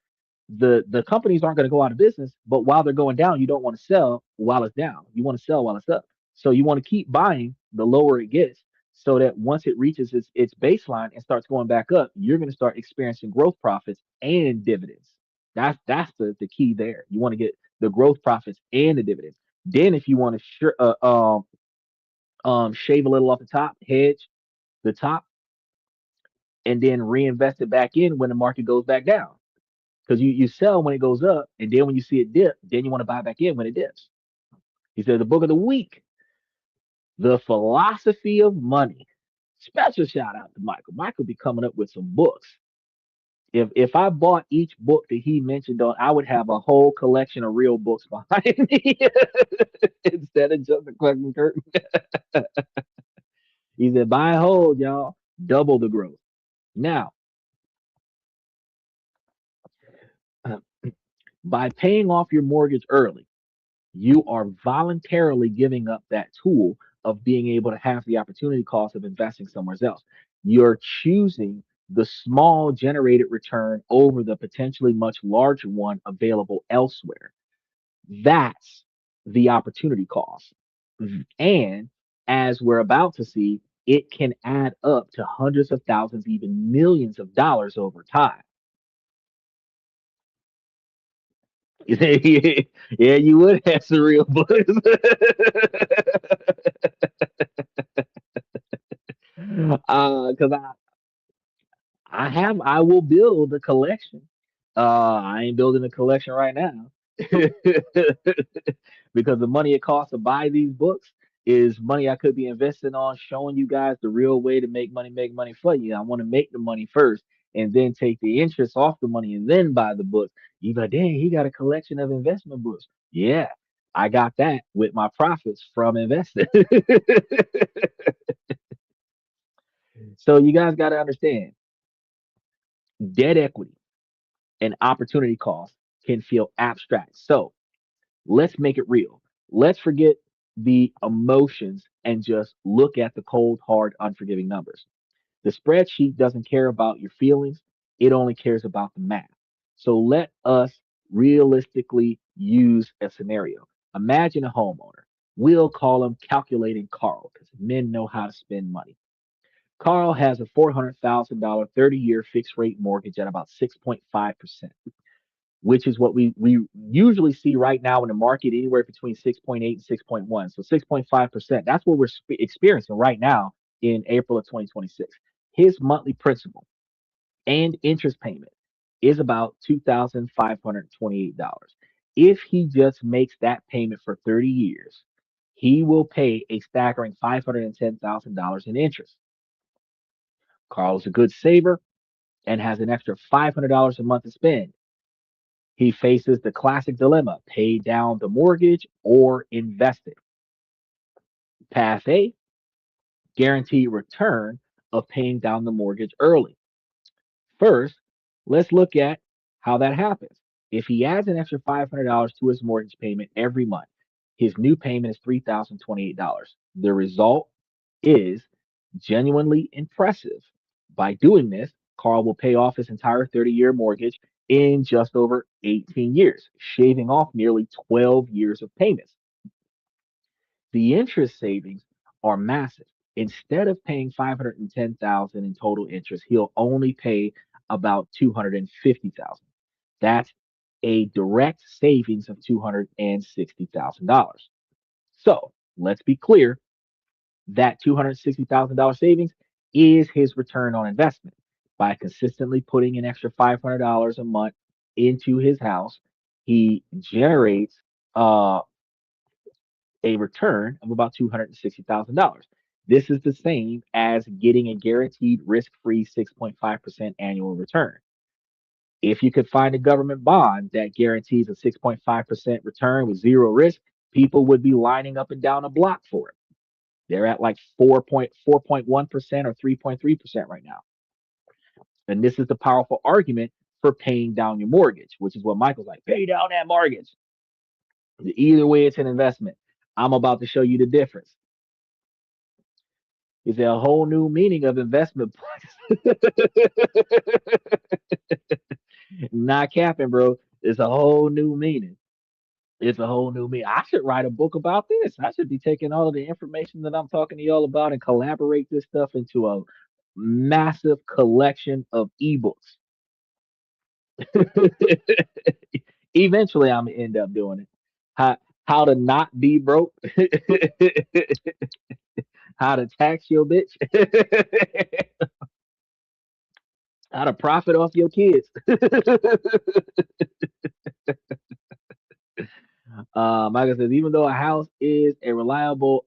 the companies aren't going to go out of business. But while they're going down, you don't want to sell while it's down. You want to sell while it's up. So you want to keep buying the lower it gets, so that once it reaches its baseline and starts going back up, you're going to start experiencing growth profits and dividends. That's the key there. You want to get the growth profits and the dividends. Then if you want to shave a little off the top, hedge the top, and then reinvest it back in when the market goes back down. Because you sell when it goes up, and then when you see it dip, then you want to buy back in when it dips. He said the book of the week, The Philosophy of Money. Special shout out to Michael. Michael be coming up with some books. If I bought each book that he mentioned on, I would have a whole collection of real books behind me instead of just a collecting curtain. He said, buy and hold, y'all. Double the growth. Now, by paying off your mortgage early, you are voluntarily giving up that tool of being able to have the opportunity cost of investing somewhere else. You're choosing the small generated return over the potentially much larger one available elsewhere. That's the opportunity cost. And as we're about to see, it can add up to hundreds of thousands, even millions of dollars over time. Yeah, you would have some real books. Because I will build a collection. I ain't building a collection right now because the money it costs to buy these books is money I could be investing on, showing you guys the real way to make money for you. I want to make the money first and then take the interest off the money and then buy the books. You like, dang, he got a collection of investment books. Yeah, I got that with my profits from investing. So you guys got to understand debt equity and opportunity cost can feel abstract. So let's make it real. Let's forget the emotions and just look at the cold, hard, unforgiving numbers. The spreadsheet doesn't care about your feelings, it only cares about the math. So let us realistically use a scenario. Imagine a homeowner. We'll call him Calculating Carl because men know how to spend money. Carl has a $400,000 30-year fixed rate mortgage at about 6.5%, which is what we usually see right now in the market, anywhere between 6.8 and 6.1. So 6.5%, that's what we're experiencing right now in April of 2026. His monthly principal and interest payment is about $2,528. If he just makes that payment for 30 years, he will pay a staggering $510,000 in interest. Carl is a good saver and has an extra $500 a month to spend. He faces the classic dilemma: pay down the mortgage or invest it. Path A, guaranteed return of paying down the mortgage early. First, let's look at how that happens. If he adds an extra $500 to his mortgage payment every month, his new payment is $3,028. The result is genuinely impressive. By doing this, Carl will pay off his entire 30-year mortgage in just over 18 years, shaving off nearly 12 years of payments. The interest savings are massive. Instead of paying 510,000 in total interest, he'll only pay about 250,000. That's a direct savings of $260,000. So let's be clear, that $260,000 savings is his return on investment. By consistently putting an extra $500 a month into his house, he generates a return of about $260,000. This is the same as getting a guaranteed risk free 6.5% annual return. If you could find a government bond that guarantees a 6.5% return with zero risk, people would be lining up and down a block for it. They're at like 4.1% or 3.3% right now. And this is the powerful argument for paying down your mortgage, which is what Michael's like, pay down that mortgage. Either way, it's an investment. I'm about to show you the difference. Is there a whole new meaning of investment? Not capping, bro. It's a whole new meaning. It's a whole new meaning. I should write a book about this. I should be taking all of the information that I'm talking to y'all about and collaborate this stuff into a massive collection of ebooks. Eventually, I'm gonna end up doing it. How to not be broke, how to tax your bitch, how to profit off your kids. Michael says, even though a house is a reliable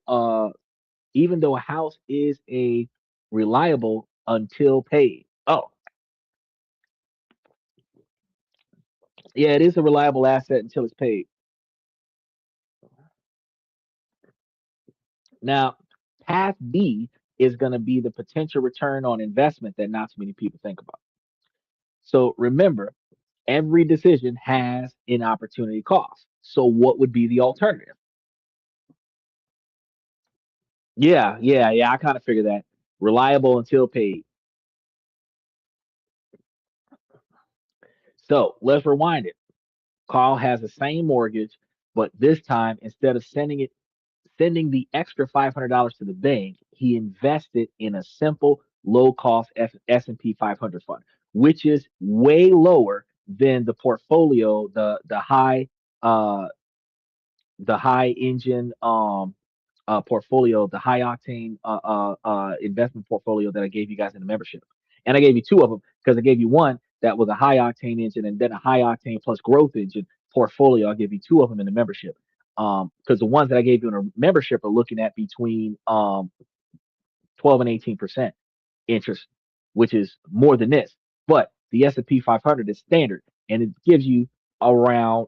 until paid. Oh, yeah, it is a reliable asset until it's paid. Now, path B is going to be the potential return on investment that not too many people think about. So remember, every decision has an opportunity cost. So what would be the alternative? Yeah. I kind of figured that. Reliable until paid. So let's rewind it. Carl has the same mortgage, but this time instead of sending the extra $500 to the bank, he invested in a simple, low-cost S&P 500 fund, which is way lower than the portfolio, uh, the high engine portfolio, the high octane investment portfolio that I gave you guys in the membership. And I gave you two of them because I gave you one that was a high octane engine and then a high octane plus growth engine portfolio. I'll give you two of them in the membership. Because the ones that I gave you in a membership are looking at between 12 and 18% interest, which is more than this. But the S&P 500 is standard and it gives you around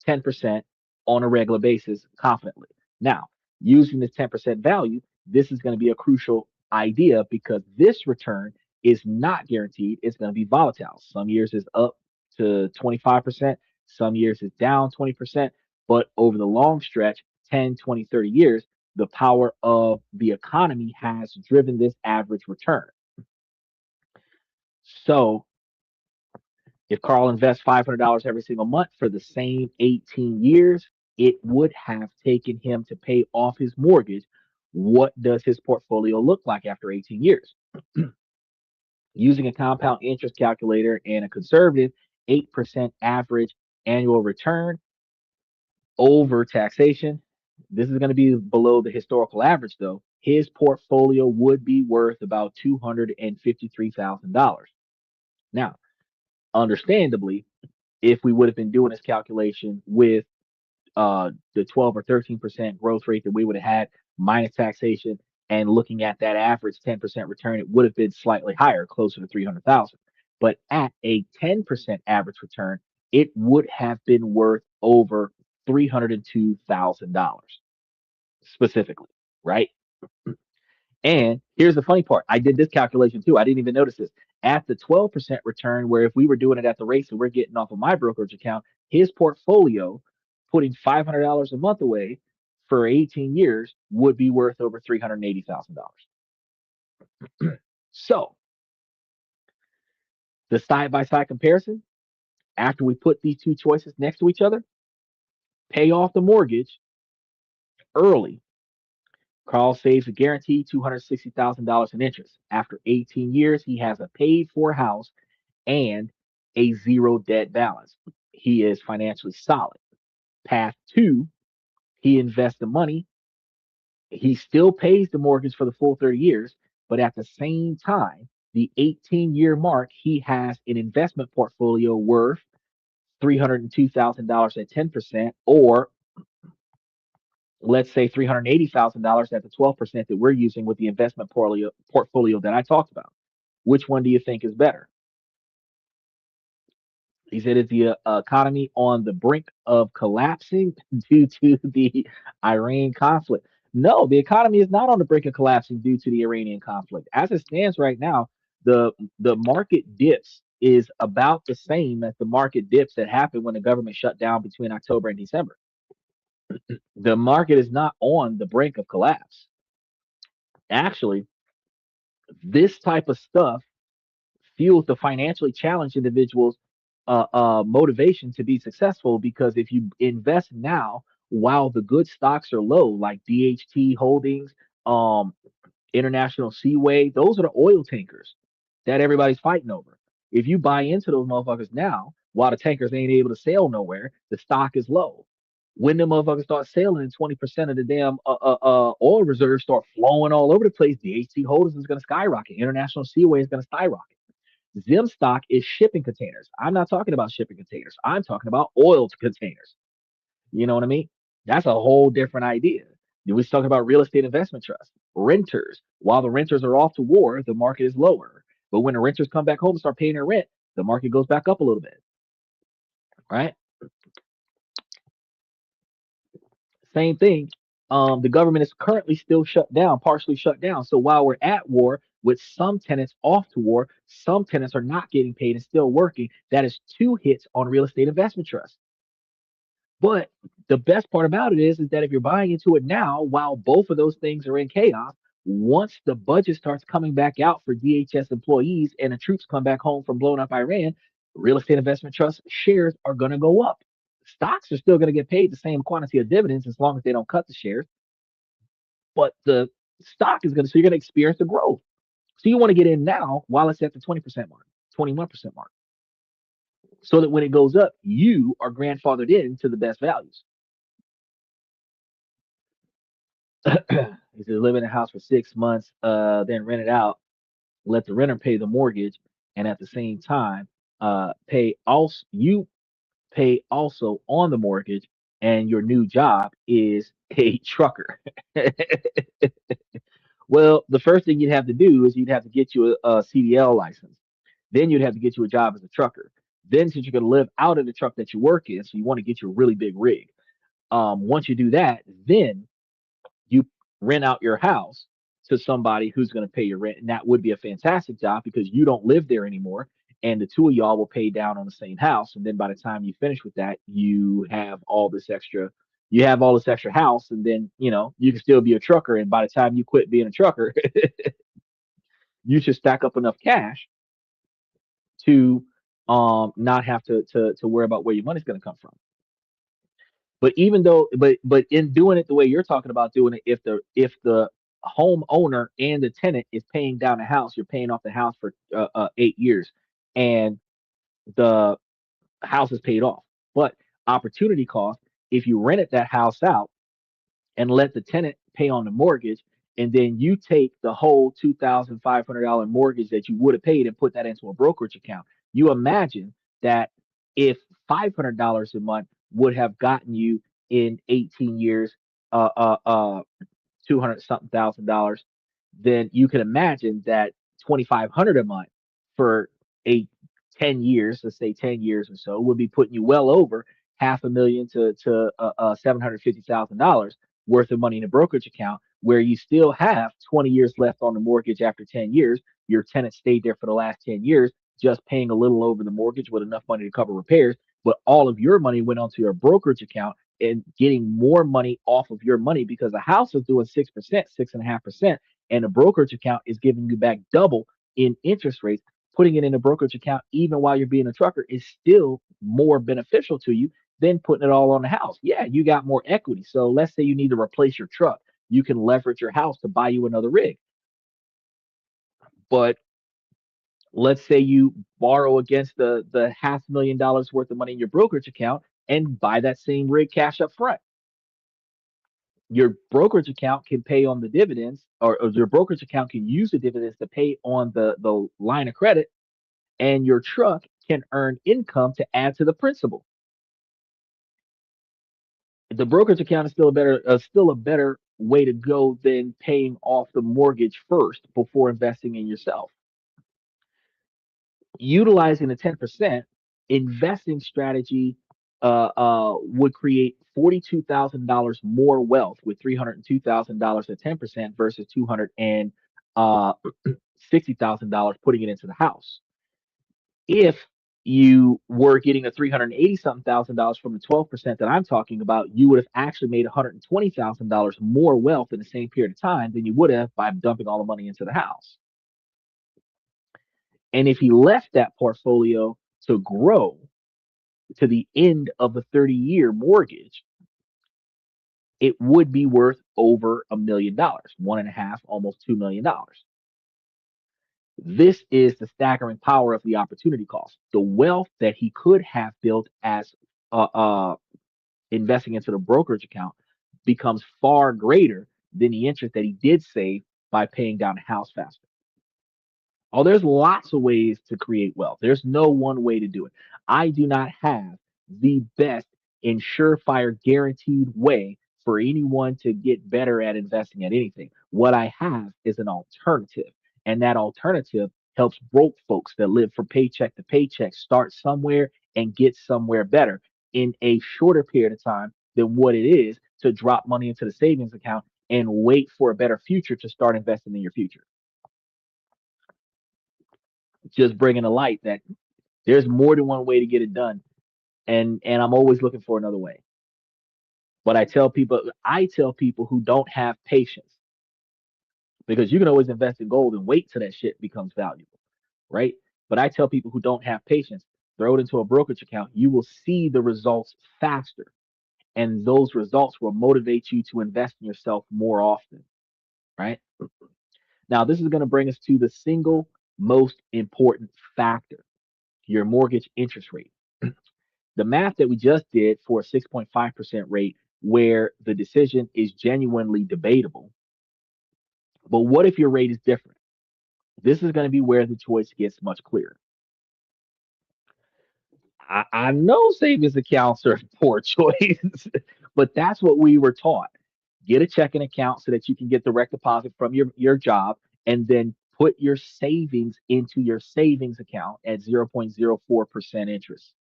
10% on a regular basis confidently. Now, using this 10% value, this is going to be a crucial idea because this return is not guaranteed. It's going to be volatile. Some years is up to 25%, some years is down 20%, but over the long stretch, 10, 20, 30 years, the power of the economy has driven this average return. So if Carl invests $500 every single month for the same 18 years, it would have taken him to pay off his mortgage. What does his portfolio look like after 18 years? Using a compound interest calculator and a conservative 8% average annual return over taxation, this is going to be below the historical average, though. His portfolio would be worth about $253,000. Now, understandably, if we would have been doing this calculation with the 12 or 13% growth rate that we would have had minus taxation and looking at that average 10% return, it would have been slightly higher, closer to 300,000. But at a 10% average return, it would have been worth over $302,000 specifically, right? And here's the funny part. I did this calculation too. I didn't even notice this. At the 12% return, where if we were doing it at the rate that we're getting off of my brokerage account, his portfolio, putting $500 a month away for 18 years, would be worth over $380,000. So the side by side comparison, after we put these two choices next to each other, pay off the mortgage early Carl saves a guaranteed $260,000 in interest. After 18 years, he has a paid for house and a zero debt balance. He is financially solid. Path two, he invests the money. He still pays the mortgage for the full 30 years, but at the same time, the 18-year mark, he has an investment portfolio worth $302,000 at 10%, or let's say $380,000 at the 12% that we're using with the investment portfolio that I talked about. Which one do you think is better? He said, is the economy on the brink of collapsing due to the Iran conflict? No, the economy is not on the brink of collapsing due to the Iranian conflict. As it stands right now, the the market dips is about the same as the market dips that happened when the government shut down between October and December. The market is not on the brink of collapse. Actually, this type of stuff fuels the financially challenged individuals' motivation to be successful, because if you invest now while the good stocks are low, like DHT Holdings, um, International Seaway, those are the oil tankers that everybody's fighting over. If you buy into those motherfuckers now, while the tankers ain't able to sail nowhere, the stock is low. When the motherfuckers start sailing and 20% of the damn oil reserves start flowing all over the place, DHT Holdings is going to skyrocket. International Seaway is going to skyrocket. Zim stock is shipping containers. I'm not talking about shipping containers. I'm talking about oil containers. You know what I mean? That's a whole different idea. We was talking about real estate investment trusts, renters. While the renters are off to war, the market is lower. But when the renters come back home and start paying their rent, the market goes back up a little bit, right? Same thing. The government is currently still shut down, partially shut down. So while we're at war, with some tenants off to war, some tenants are not getting paid and still working. That is two hits on real estate investment trusts. But the best part about it is that if you're buying into it now, while both of those things are in chaos, once the budget starts coming back out for DHS employees and the troops come back home from blowing up Iran, real estate investment trust shares are going to go up. Stocks are still going to get paid the same quantity of dividends as long as they don't cut the shares, but the stock is going to, so you're going to experience the growth. So you want to get in now while it's at the 20% mark, 21% mark, so that when it goes up, you are grandfathered in to the best values. He says live in a house for 6 months, then rent it out, let the renter pay the mortgage, and at the same time, pay also you pay also on the mortgage, and your new job is a trucker. Well, the first thing you'd have to do is you'd have to get you a CDL license. Then you'd have to get you a job as a trucker. Then, since you're going to live out of the truck that you work in, so you want to get you a really big rig. Once you do that, then you rent out your house to somebody who's going to pay your rent. And that would be a fantastic job because you don't live there anymore. And the two of y'all will pay down on the same house. And then by the time you finish with that, you have all this extra house. And then, you can still be a trucker. And by the time you quit being a trucker, you should stack up enough cash to not have to worry about where your money's going to come from. But in doing it the way you're talking about doing it, if the homeowner and the tenant is paying down the house, you're paying off the house for 8 years, and the house is paid off. But opportunity cost, if you rented that house out and let the tenant pay on the mortgage, and then you take the whole $2,500 mortgage that you would have paid and put that into a brokerage account. You imagine that if $500 a month would have gotten you in 18 years, 200 something thousand dollars, then you can imagine that 2,500 a month for a 10 years, let's say 10 years or so, would be putting you well over half a million to $750,000 worth of money in a brokerage account, where you still have 20 years left on the mortgage after 10 years. Your tenant stayed there for the last 10 years, just paying a little over the mortgage with enough money to cover repairs. But all of your money went onto your brokerage account and getting more money off of your money, because the house is doing 6%, 6.5%, and the brokerage account is giving you back double in interest rates. Putting it in a brokerage account, even while you're being a trucker, is still more beneficial to you than putting it all on the house. Yeah, you got more equity. So let's say you need to replace your truck. you can leverage your house to buy you another rig. But let's say you borrow against the $500,000 worth of money in your brokerage account and buy that same rig cash up front. Your brokerage account can pay on the dividends, or your brokerage account can use the dividends to pay on the line of credit, and your truck can earn income to add to the principal. The brokerage account is still a better way to go than paying off the mortgage first before investing in yourself. Utilizing the 10% investing strategy would create $42,000 more wealth with $302,000 at 10% versus $260,000 putting it into the house. If you were getting a 380 something thousand dollars from the 12% that I'm talking about, you would have actually made $120,000 more wealth in the same period of time than you would have by dumping all the money into the house. And if he left that portfolio to grow to the end of the 30-year mortgage, it would be worth over $1 million, 1.5, almost $2 million. This is the staggering power of the opportunity cost. The wealth that he could have built as investing into the brokerage account becomes far greater than the interest that he did save by paying down the house faster. Oh, there's lots of ways to create wealth. There's no one way to do it. I do not have the best and surefire guaranteed way for anyone to get better at investing at anything. What I have is an alternative, and that alternative helps broke folks that live from paycheck to paycheck start somewhere and get somewhere better in a shorter period of time than what it is to drop money into the savings account and wait for a better future to start investing in your future. Just bringing to light that there's more than one way to get it done, and I'm always looking for another way. But I tell people who don't have patience, because you can always invest in gold and wait till that shit becomes valuable, right? But I tell people who don't have patience, throw it into a brokerage account. You will see the results faster, and those results will motivate you to invest in yourself more often, right? Now, this is going to bring us to the single most important factor, your mortgage interest rate. The math that we just did for a 6.5% rate, where the decision is genuinely debatable. But what if your rate is different? This is going to be where the choice gets much clearer. I know savings accounts are a poor choice, but that's what we were taught. Get a checking account so that you can get direct deposit from your job, and then put your savings into your savings account at 0.04% interest,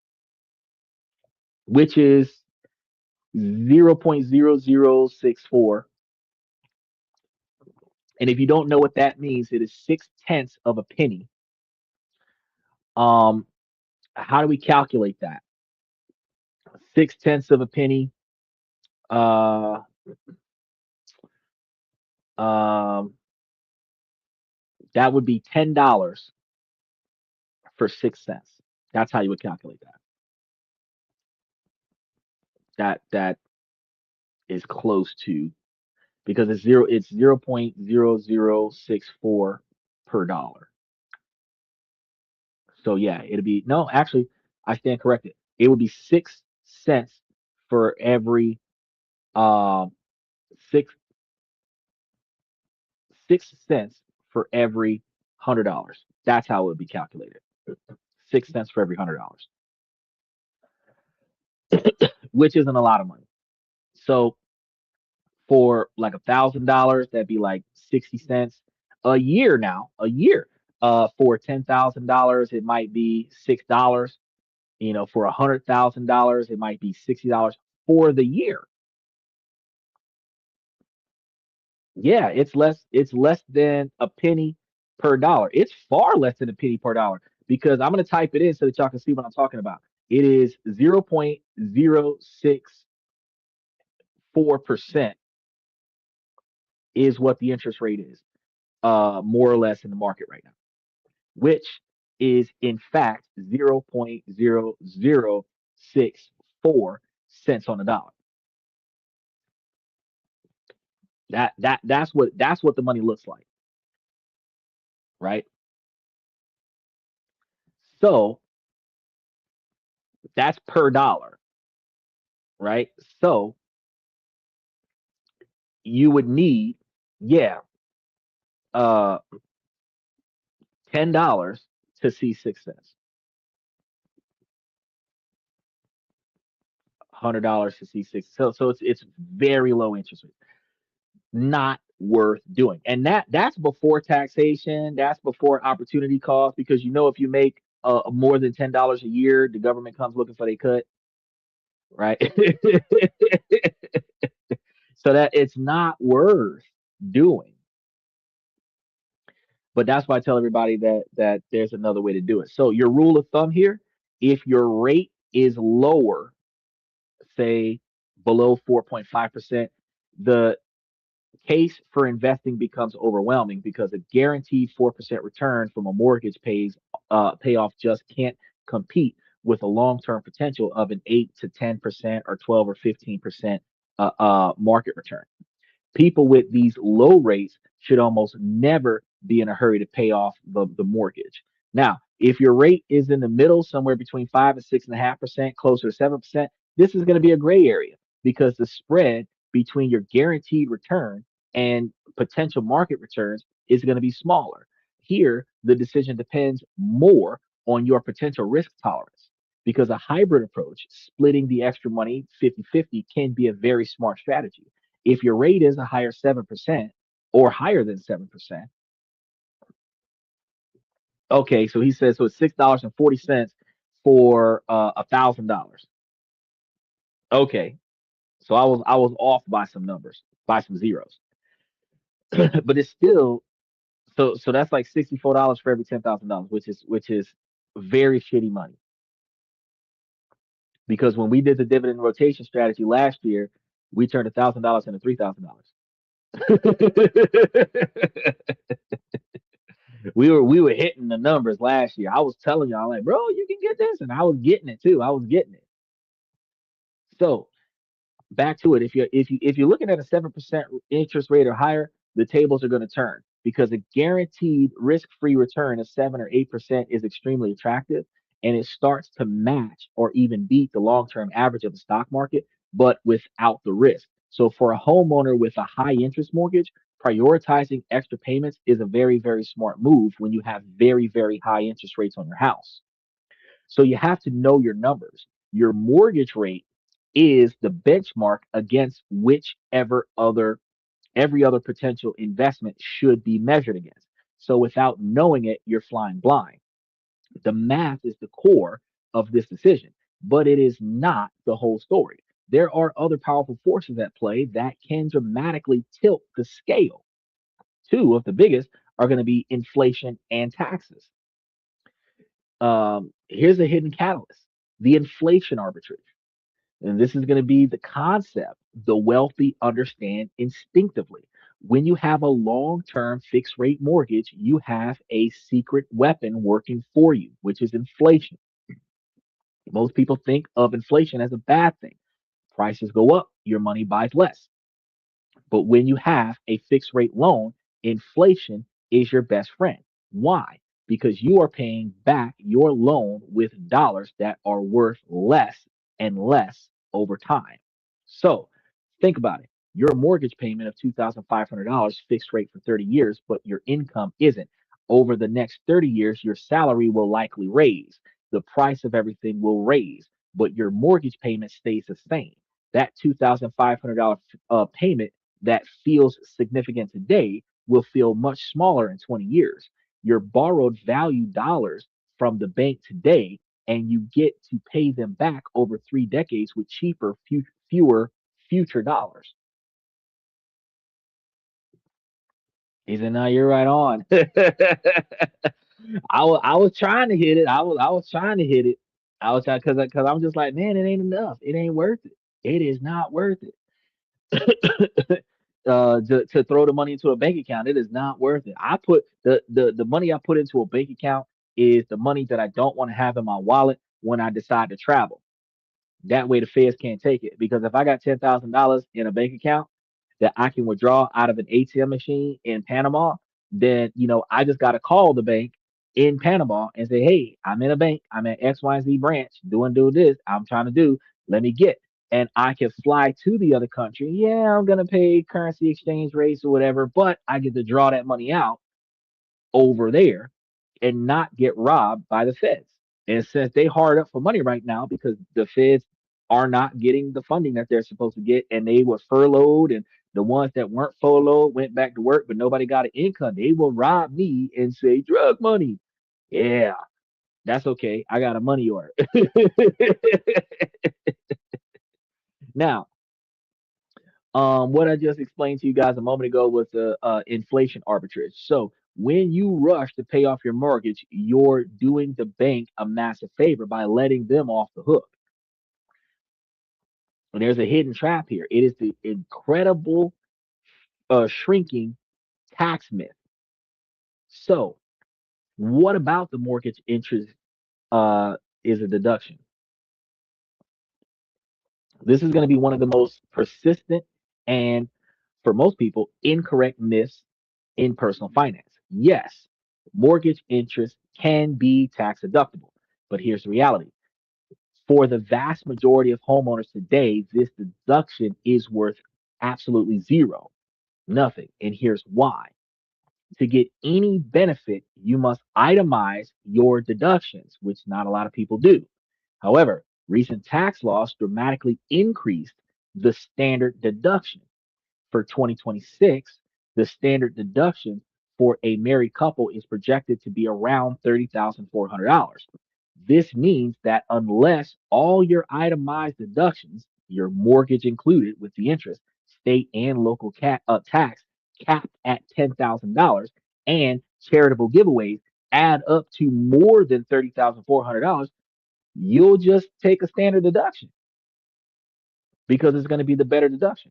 which is 0.0064. And if you don't know what that means, it is 6/10 of a penny. Um, how do we calculate that? 6/10 of a penny. Uh, um, that would be $10 for 6 cents. That's how you would calculate that. That is close to, because it's 0.0064 per dollar. So yeah, it'd be, no, actually, I stand corrected. It would be 6 cents for every um six 6 cents for every $100. That's how it would be calculated. 6 cents for every $100, which isn't a lot of money. So for like $1,000, that'd be like 60 cents a year. Now, a year. For $10,000, it might be $6. For $100,000, it might be $60 for the year. Yeah, it's less than a penny per dollar. It's far less than a penny per dollar, because I'm going to type it in so that y'all can see what I'm talking about. It is 0.064% is what the interest rate is, more or less in the market right now, which is in fact 0.0064 cents on the dollar. That's what the money looks like, right? So that's per dollar, right? So you would need, yeah, uh, $10 to see 6 cents, $100 to see six. So it's very low interest rate, not worth doing. And that's before taxation. That's before opportunity cost, because if you make more than $10 a year, the government comes looking for their cut, right? So that it's not worth doing. But that's why I tell everybody that there's another way to do it. So your rule of thumb here, if your rate is lower, say below 4.5%, the case for investing becomes overwhelming, because a guaranteed 4% return from a mortgage payoff just can't compete with a long-term potential of an 8 to 10% or 12 or 15% market return. People with these low rates should almost never be in a hurry to pay off the mortgage. Now, if your rate is in the middle, somewhere between 5 and 6.5%, closer to 7%, this is going to be a gray area, because the spread between your guaranteed return and potential market returns is going to be smaller. Here, the decision depends more on your potential risk tolerance, because a hybrid approach, splitting the extra money 50-50, can be a very smart strategy. If your rate is a higher 7% or higher than 7%, okay, so he says, so it's $6.40 for $1,000. Okay, so I was off by some numbers, by some zeros, but it's still, so that's like $64 for every $10,000, which is very shitty money. Because when we did the dividend rotation strategy last year, we turned $1,000 into $3,000. We were hitting the numbers last year. I was telling y'all, like, bro, you can get this, and I was getting it too. I was getting it. So back to it. If you're looking at a 7% interest rate or higher, the tables are going to turn, because a guaranteed risk-free return of 7 or 8% is extremely attractive, and it starts to match or even beat the long-term average of the stock market, but without the risk. So for a homeowner with a high interest mortgage, prioritizing extra payments is a very, very smart move when you have very, very high interest rates on your house. So you have to know your numbers. Your mortgage rate is the benchmark against whichever other every other potential investment should be measured against. So without knowing it, you're flying blind. The math is the core of this decision, but it is not the whole story. There are other powerful forces at play that can dramatically tilt the scale. Two of the biggest are going to be inflation and taxes. Here's a hidden catalyst: the inflation arbitrage. And this is going to be the concept the wealthy understand instinctively. When you have a long term fixed rate mortgage, you have a secret weapon working for you, which is inflation. Most people think of inflation as a bad thing. Prices go up, your money buys less. But when you have a fixed rate loan, inflation is your best friend. Why? Because you are paying back your loan with dollars that are worth less and less over time. So think about it. Your mortgage payment of $2,500 fixed rate for 30 years, but your income isn't. Over the next 30 years, your salary will likely raise. The price of everything will raise, but your mortgage payment stays the same. That $2,500 payment that feels significant today will feel much smaller in 20 years. Your borrowed value dollars from the bank today, and you get to pay them back over 3 decades with cheaper, fewer future dollars. He said, "No, you're right on." I was trying to hit it. I was trying to hit it. I was trying, because I'm just like, man, it ain't enough. It ain't worth it. It is not worth it. To throw the money into a bank account, it is not worth it. I put the money I put into a bank account is the money that I don't want to have in my wallet when I decide to travel. That way the feds can't take it. Because if I got $10,000 in a bank account, that I can withdraw out of an ATM machine in Panama, then I just got to call the bank in Panama and say, hey, I'm in a bank, I'm at XYZ branch doing this, I'm trying to do, let me get. And I can fly to the other country. Yeah, I'm gonna pay currency exchange rates or whatever, but I get to draw that money out over there and not get robbed by the feds. And since they hard up for money right now because the feds are not getting the funding that they're supposed to get, and they were furloughed, and the ones that weren't furloughed went back to work, but nobody got an income, they will rob me and say drug money. Yeah, that's okay. I got a money order. Now, what I just explained to you guys a moment ago was the inflation arbitrage. So when you rush to pay off your mortgage, you're doing the bank a massive favor by letting them off the hook. And there's a hidden trap here. It is the incredible shrinking tax myth. So what about the mortgage interest is a deduction? This is going to be one of the most persistent and, for most people, incorrect myths in personal finance. Yes, mortgage interest can be tax deductible, but here's the reality. For the vast majority of homeowners today, this deduction is worth absolutely zero, nothing. And here's why. To get any benefit, you must itemize your deductions, which not a lot of people do. However, recent tax laws dramatically increased the standard deduction. For 2026, the standard deduction for a married couple is projected to be around $30,400. This means that unless all your itemized deductions, your mortgage included with the interest, state and local tax capped at $10,000, and charitable giveaways add up to more than $30,400, you'll just take a standard deduction because it's going to be the better deduction.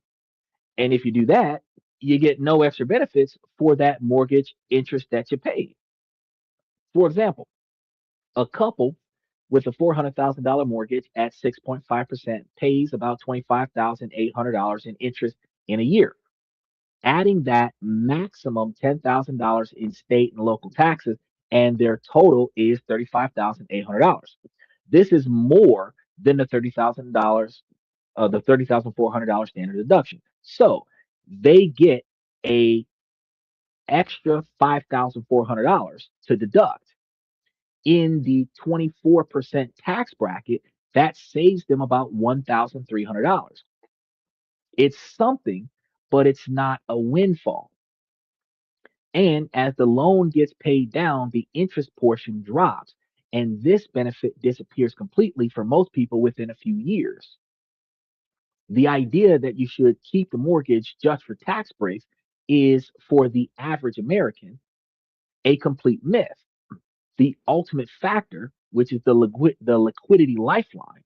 And if you do that, you get no extra benefits for that mortgage interest that you paid. For example, a couple with a $400,000 mortgage at 6.5% pays about $25,800 in interest in a year. Adding that maximum $10,000 in state and local taxes, and their total is $35,800. This is more than the $30,000, the $30,400 standard deduction. So they get a extra $5,400 to deduct in the 24% tax bracket. That saves them about $1,300. It's something, but it's not a windfall. And as the loan gets paid down, the interest portion drops. And this benefit disappears completely for most people within a few years. The idea that you should keep the mortgage just for tax breaks is, for the average American, a complete myth. The ultimate factor, which is the liquidity lifeline,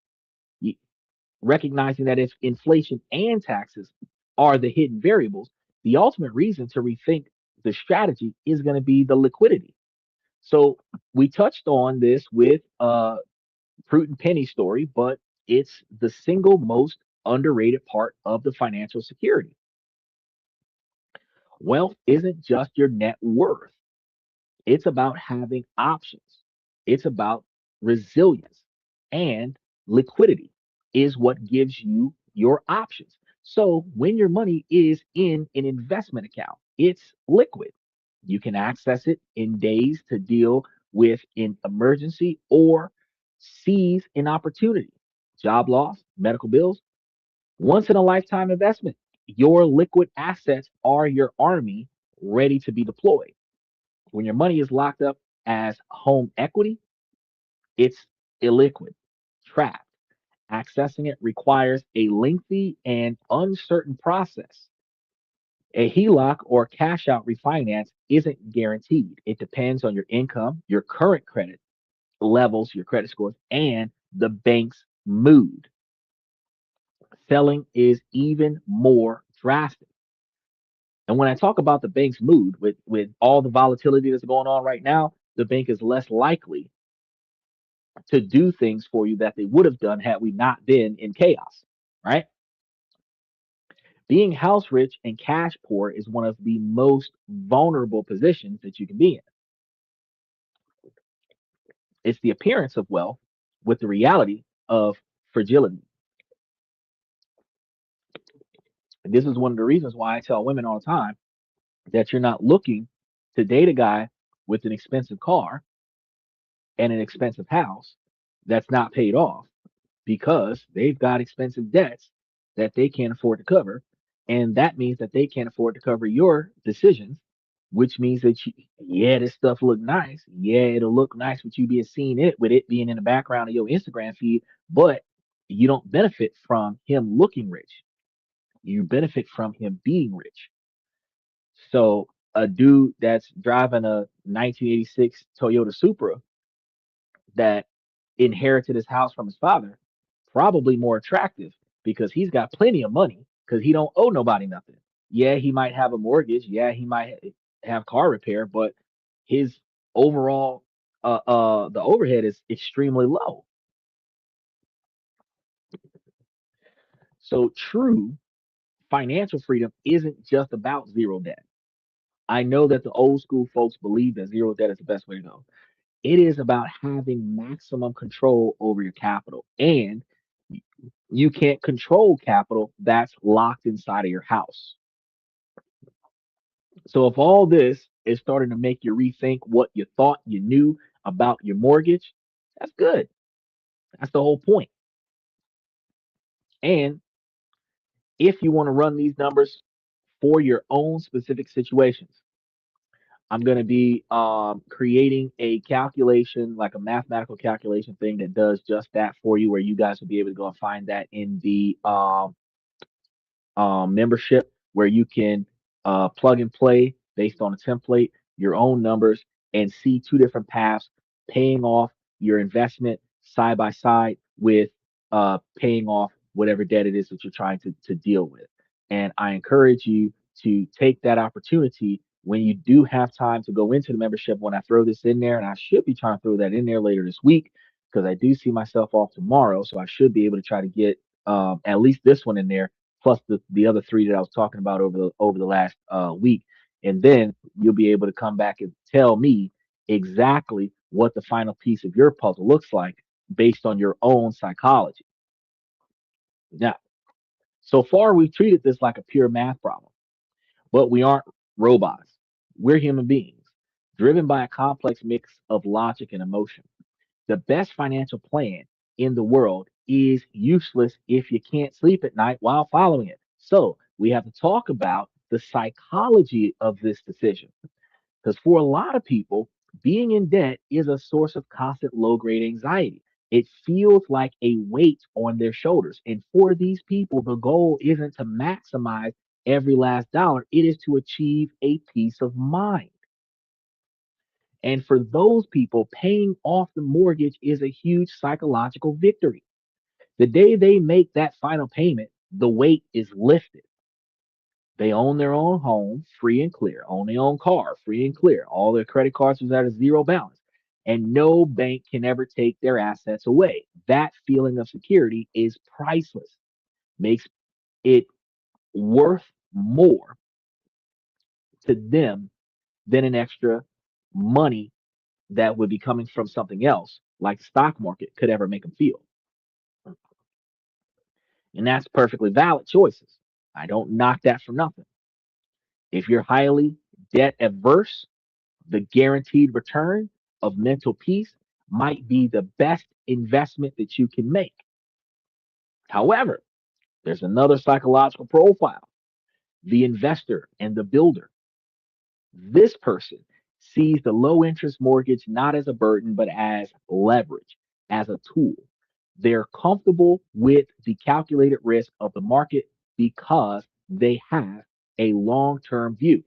recognizing that if inflation and taxes are the hidden variables, the ultimate reason to rethink the strategy is going to be the liquidity. So we touched on this with Fruit and Penny story, but it's the single most underrated part of the financial security. Wealth isn't just your net worth. It's about having options. It's about resilience, and liquidity is what gives you your options. So when your money is in an investment account, it's liquid. You can access it in days to deal with an emergency or seize an opportunity. Job loss, medical bills, once in a lifetime investment. Your liquid assets are your army ready to be deployed. When your money is locked up as home equity, it's illiquid, trapped. Accessing it requires a lengthy and uncertain process. A HELOC or cash out refinance isn't guaranteed. It depends on your income, your current credit levels, your credit scores, and the bank's mood. Selling is even more drastic. And when I talk about the bank's mood, with all the volatility that's going on right now, the bank is less likely to do things for you that they would have done had we not been in chaos, right? Being house rich and cash poor is one of the most vulnerable positions that you can be in. It's the appearance of wealth with the reality of fragility. And this is one of the reasons why I tell women all the time that you're not looking to date a guy with an expensive car and an expensive house that's not paid off because they've got expensive debts that they can't afford to cover. And that means that they can't afford to cover your decisions, which means that yeah, this stuff look nice. Yeah, it'll look nice with you being seen it with it being in the background of your Instagram feed, but you don't benefit from him looking rich. You benefit from him being rich. So a dude that's driving a 1986 Toyota Supra that inherited his house from his father, probably more attractive because he's got plenty of money because he don't owe nobody nothing. Yeah, he might have a mortgage. Yeah, he might have car repair, but his overall the overhead is extremely low. So true financial freedom isn't just about zero debt. I know that the old school folks believe that zero debt is the best way to go. It is about having maximum control over your capital. And you can't control capital that's locked inside of your house. So if all this is starting to make you rethink what you thought you knew about your mortgage, that's good. That's the whole point. And if you want to run these numbers for your own specific situations, I'm going to be creating a calculation, like a mathematical calculation thing that does just that for you, where you guys will be able to go and find that in the membership where you can plug and play based on a template, your own numbers, and see two different paths paying off your investment side by side with paying off whatever debt it is that you're trying to deal with. And I encourage you to take that opportunity when you do have time to go into the membership. When I throw this in there, and I should be trying to throw that in there later this week because I do see myself off tomorrow. So I should be able to try to get at least this one in there plus the other three that I was talking about over the last week. And then you'll be able to come back and tell me exactly what the final piece of your puzzle looks like based on your own psychology. Now, so far we've treated this like a pure math problem, but we aren't robots. We're human beings, driven by a complex mix of logic and emotion. The best financial plan in the world is useless if you can't sleep at night while following it. So we have to talk about the psychology of this decision. Because for a lot of people, being in debt is a source of constant low grade anxiety. It feels like a weight on their shoulders. And for these people, the goal isn't to maximize every last dollar, it is to achieve a peace of mind. And for those people, paying off the mortgage is a huge psychological victory. The day they make that final payment, the weight is lifted. They own their own home free and clear, own their own car free and clear. All their credit cards are at a zero balance. And no bank can ever take their assets away. That feeling of security is priceless, makes it worth more to them than an extra money that would be coming from something else, like the stock market, could ever make them feel. And that's perfectly valid choices. I don't knock that for nothing. If you're highly debt averse, the guaranteed return of mental peace might be the best investment that you can make. However, there's another psychological profile, the investor and the builder. This person sees the low interest mortgage not as a burden, but as leverage, as a tool. They're comfortable with the calculated risk of the market because they have a long term view.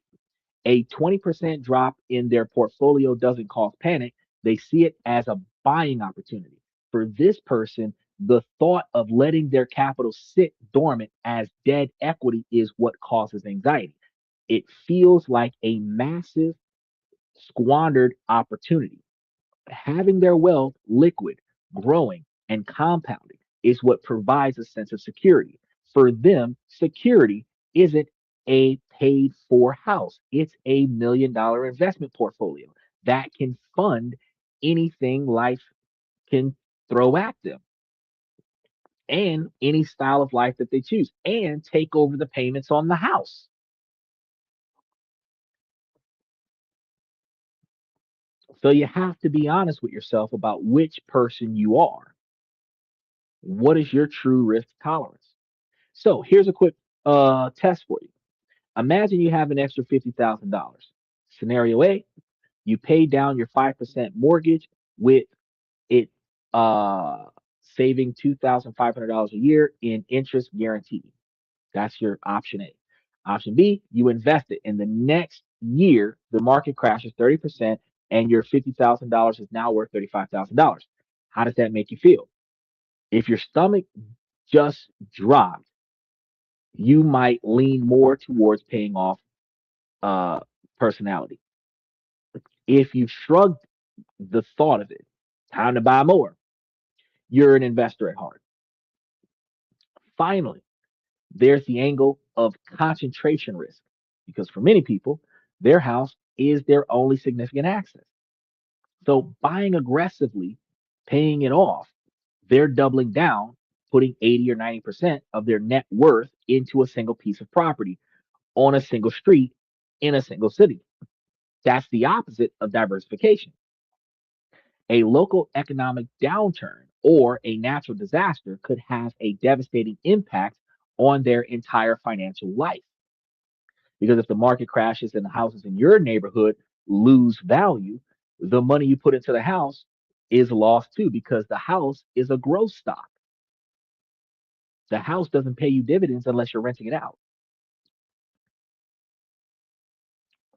A 20% drop in their portfolio doesn't cause panic. They see it as a buying opportunity. For this person, the thought of letting their capital sit dormant as dead equity is what causes anxiety. It feels like a massive squandered opportunity. Having their wealth liquid, growing, and compounding is what provides a sense of security. For them, security isn't a paid for house. It's a $1 million investment portfolio that can fund anything life can throw at them and any style of life that they choose and take over the payments on the house. So you have to be honest with yourself about which person you are. What is your true risk tolerance? So here's a quick test for you. Imagine you have an extra $50,000. Scenario A, you pay down your 5% mortgage with it uh, saving $2,500 a year in interest guaranteed. That's your option A. Option B, you invest it. In the next year, the market crashes 30% and your $50,000 is now worth $35,000. How does that make you feel? If your stomach just dropped, you might lean more towards paying off uh, personality. If you shrugged the thought of it, time to buy more, you're an investor at heart. Finally, there's the angle of concentration risk because for many people, their house is their only significant access. So buying aggressively, paying it off, they're doubling down, putting 80 or 90% of their net worth into a single piece of property on a single street in a single city. That's the opposite of diversification. A local economic downturn or a natural disaster could have a devastating impact on their entire financial life. Because if the market crashes and the houses in your neighborhood lose value, the money you put into the house is lost too, because the house is a growth stock. The house doesn't pay you dividends unless you're renting it out.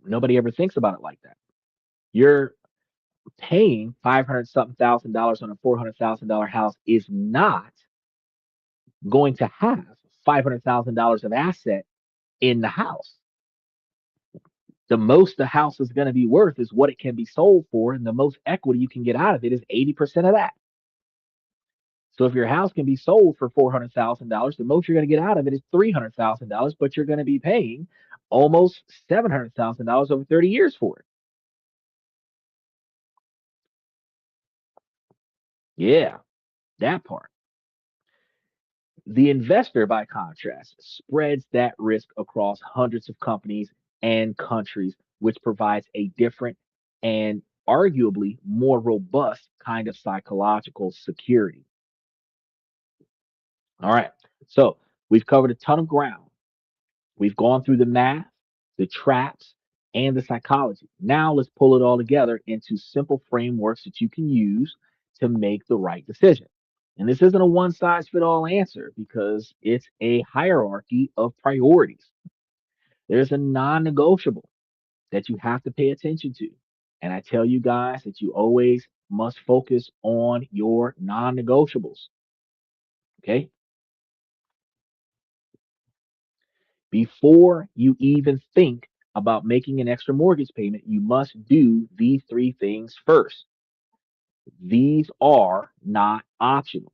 Nobody ever thinks about it like that. You're paying 500 something $1,000 on a $400,000 house is not going to have $500,000 of asset in the house. The most the house is going to be worth is what it can be sold for, and the most equity you can get out of it is 80% of that. So if your house can be sold for $400,000, the most you're going to get out of it is $300,000, but you're going to be paying almost $700,000 over 30 years for it. Yeah, that part. The investor, by contrast, spreads that risk across hundreds of companies and countries, which provides a different and arguably more robust kind of psychological security. All right. So we've covered a ton of ground. We've gone through the math, the traps, and the psychology. Now let's pull it all together into simple frameworks that you can use to make the right decision. And this isn't a one size fit all answer because it's a hierarchy of priorities. There's a non negotiable that you have to pay attention to. And I tell you guys that you always must focus on your non negotiables. Okay. Before you even think about making an extra mortgage payment, you must do these three things first. These are not optional.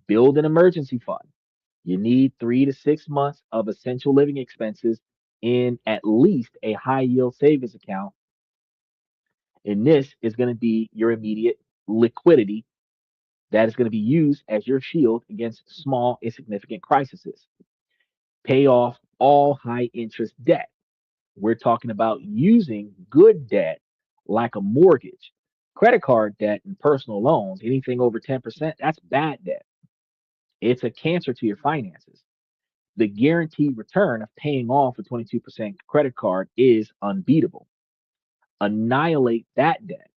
Build an emergency fund. You need 3 to 6 months of essential living expenses in at least a high yield savings account. And this is going to be your immediate liquidity that is going to be used as your shield against small, insignificant crises. Pay off all high interest debt. We're talking about using good debt like a mortgage, credit card debt, and personal loans. Anything over 10%, that's bad debt. It's a cancer to your finances. The guaranteed return of paying off a 22% credit card is unbeatable. Annihilate that debt,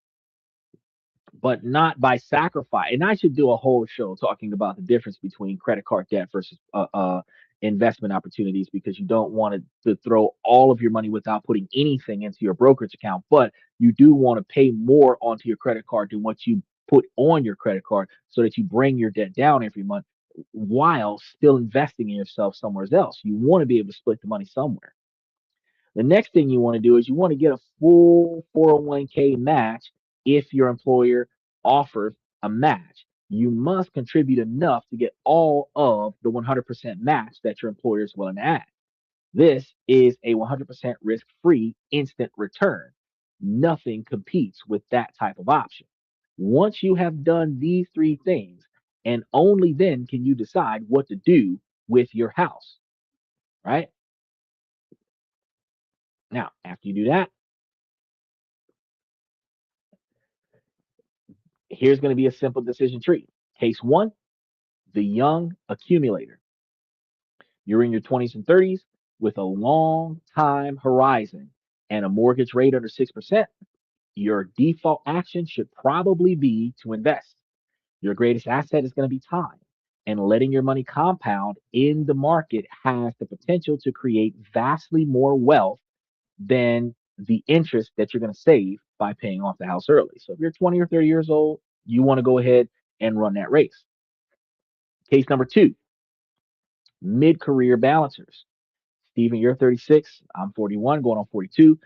but not by sacrifice. And I should do a whole show talking about the difference between credit card debt versus investment opportunities because you don't want to throw all of your money without putting anything into your brokerage account, but you do want to pay more onto your credit card than what you put on your credit card so that you bring your debt down every month while still investing in yourself somewhere else. You want to be able to split the money somewhere. The next thing you want to do is you want to get a full 401k match if your employer offers a match. You must contribute enough to get all of the 100% match that your employer is willing to add. This is a 100% risk-free instant return. Nothing competes with that type of option. Once you have done these three things, and only then can you decide what to do with your house, right? Now, after you do that, here's going to be a simple decision tree. Case one, the young accumulator. You're in your 20s and 30s with a long time horizon and a mortgage rate under 6%. Your default action should probably be to invest. Your greatest asset is going to be time. And letting your money compound in the market has the potential to create vastly more wealth than the interest that you're going to save by paying off the house early. So if you're 20 or 30 years old, you want to go ahead and run that race. Case number two, mid career balancers. Steven, you're 36. I'm 41, going on 42.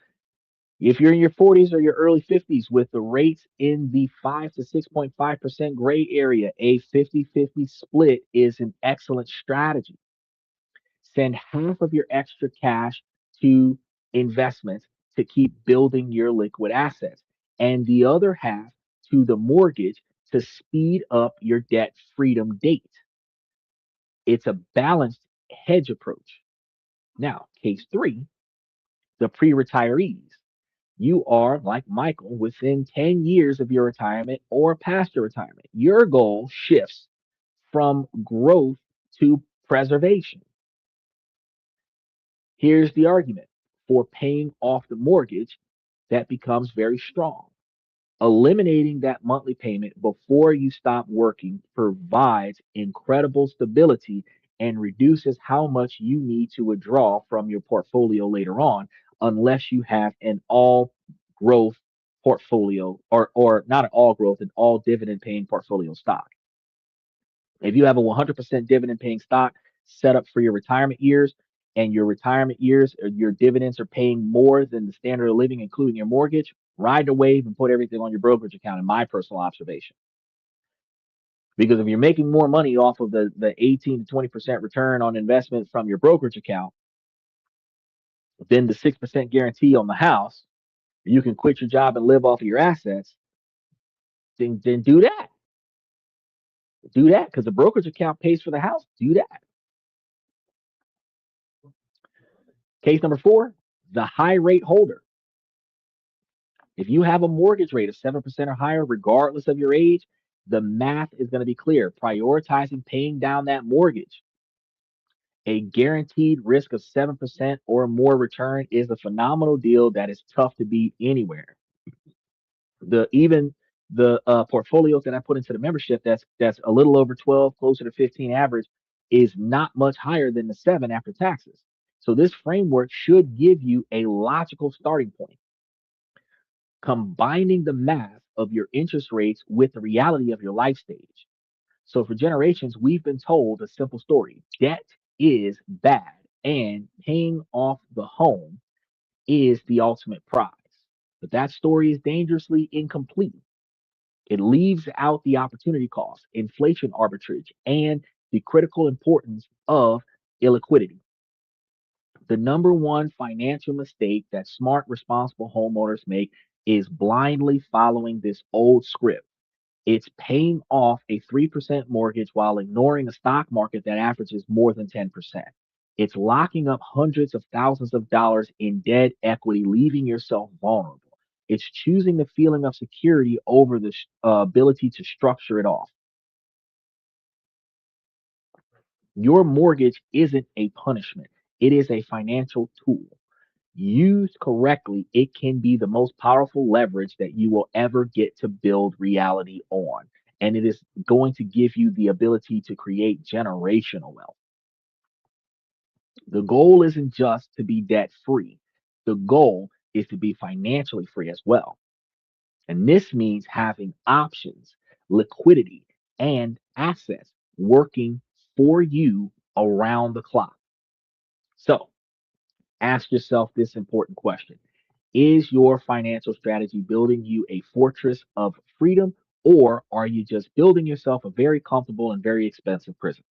If you're in your 40s or your early 50s with the rates in the 5 to 6.5% gray area, a 50-50 split is an excellent strategy. Send half of your extra cash to investments to keep building your liquid assets, and the other half to the mortgage to speed up your debt freedom date. It's a balanced hedge approach. Now, case three, the pre retirees. You are, like Michael, within 10 years of your retirement or past your retirement. Your goal shifts from growth to preservation. Here's the argument for paying off the mortgage that becomes very strong. Eliminating that monthly payment before you stop working provides incredible stability and reduces how much you need to withdraw from your portfolio later on, unless you have an all growth portfolio or not an all growth, an all dividend paying portfolio stock. If you have a 100% dividend paying stock set up for your retirement years, and your retirement years, or your dividends are paying more than the standard of living, including your mortgage, ride the wave and put everything on your brokerage account, in my personal observation. Because if you're making more money off of the 18 to 20% return on investment from your brokerage account than the 6% guarantee on the house, you can quit your job and live off of your assets, then do that. Do that because the brokerage account pays for the house. Do that. Case number four, the high rate holder. If you have a mortgage rate of 7% or higher, regardless of your age, the math is going to be clear. Prioritizing paying down that mortgage. A guaranteed risk of 7% or more return is a phenomenal deal that is tough to beat anywhere. The portfolios that I put into the membership that's a little over 12, closer to 15 average, is not much higher than the 7 after taxes. So this framework should give you a logical starting point. Combining the math of your interest rates with the reality of your life stage. So for generations, we've been told a simple story. Debt is bad, and paying off the home is the ultimate prize. But that story is dangerously incomplete. It leaves out the opportunity cost, inflation arbitrage, and the critical importance of illiquidity. The number one financial mistake that smart, responsible homeowners make is blindly following this old script. It's paying off a 3% mortgage while ignoring a stock market that averages more than 10%. It's locking up hundreds of thousands of dollars in dead equity, leaving yourself vulnerable. It's choosing the feeling of security over the ability to structure it off. Your mortgage isn't a punishment, it is a financial tool. Used correctly, it can be the most powerful leverage that you will ever get to build reality on. And it is going to give you the ability to create generational wealth. The goal isn't just to be debt free, the goal is to be financially free as well. And this means having options, liquidity, and assets working for you around the clock. So ask yourself this important question. Is your financial strategy building you a fortress of freedom, or are you just building yourself a very comfortable and very expensive prison?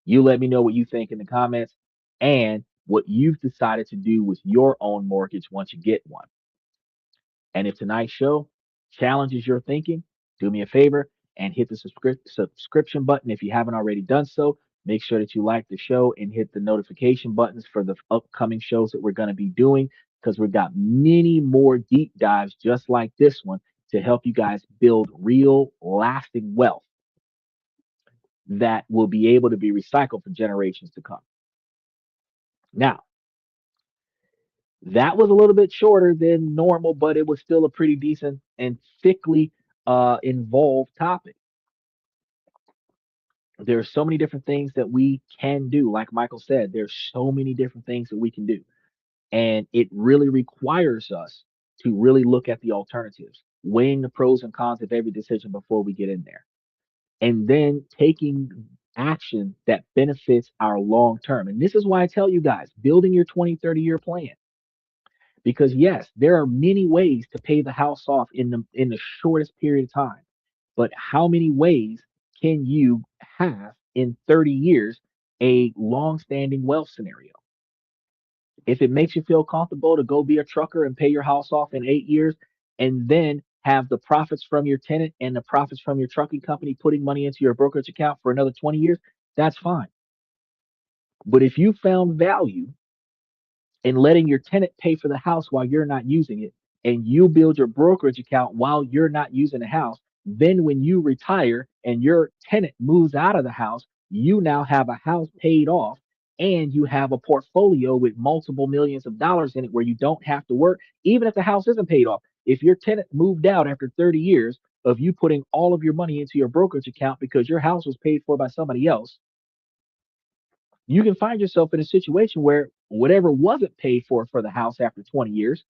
You let me know what you think in the comments. and what you've decided to do with your own mortgage once you get one. And if tonight's show challenges your thinking, do me a favor and hit the subscription button if you haven't already done so. Make sure that you like the show and hit the notification buttons for the upcoming shows that we're going to be doing because we've got many more deep dives just like this one to help you guys build real, lasting wealth that will be able to be recycled for generations to come. Now, that was a little bit shorter than normal, but it was still a pretty decent and thickly involved topic. There's so many different things that we can do. Like Michael said, there's so many different things that we can do. And it really requires us to really look at the alternatives, weighing the pros and cons of every decision before we get in there, and then taking action that benefits our long term. And this is why I tell you guys, building your 20, 30-year plan. Because yes, there are many ways to pay the house off in the shortest period of time. But how many ways can you have in 30 years a long-standing wealth scenario? If it makes you feel comfortable to go be a trucker and pay your house off in 8 years and then have the profits from your tenant and the profits from your trucking company putting money into your brokerage account for another 20 years, that's fine. But if you found value and letting your tenant pay for the house while you're not using it, and you build your brokerage account while you're not using the house, then when you retire and your tenant moves out of the house, you now have a house paid off and you have a portfolio with multiple millions of dollars in it where you don't have to work, even if the house isn't paid off. If your tenant moved out after 30 years of you putting all of your money into your brokerage account because your house was paid for by somebody else, you can find yourself in a situation where whatever wasn't paid for the house after 20 years,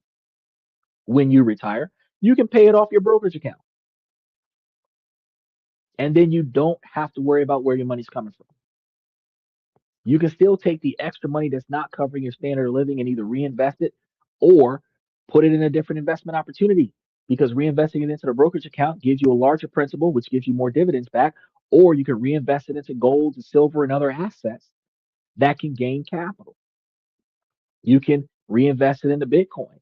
when you retire, you can pay it off your brokerage account. And then you don't have to worry about where your money's coming from. You can still take the extra money that's not covering your standard of living and either reinvest it or put it in a different investment opportunity because reinvesting it into the brokerage account gives you a larger principal, which gives you more dividends back, or you can reinvest it into gold, silver, and other assets that can gain capital. You can reinvest it into Bitcoin.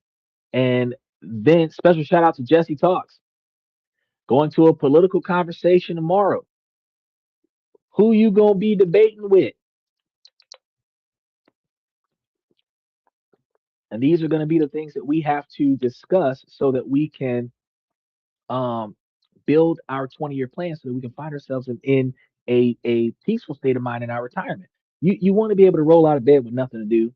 And then special shout out to Jesse Talks. Going to a political conversation tomorrow. Who you gonna be debating with? And these are gonna be the things that we have to discuss so that we can um, build our 20-year plan so that we can find ourselves in a peaceful state of mind in our retirement. You want to be able to roll out of bed with nothing to do,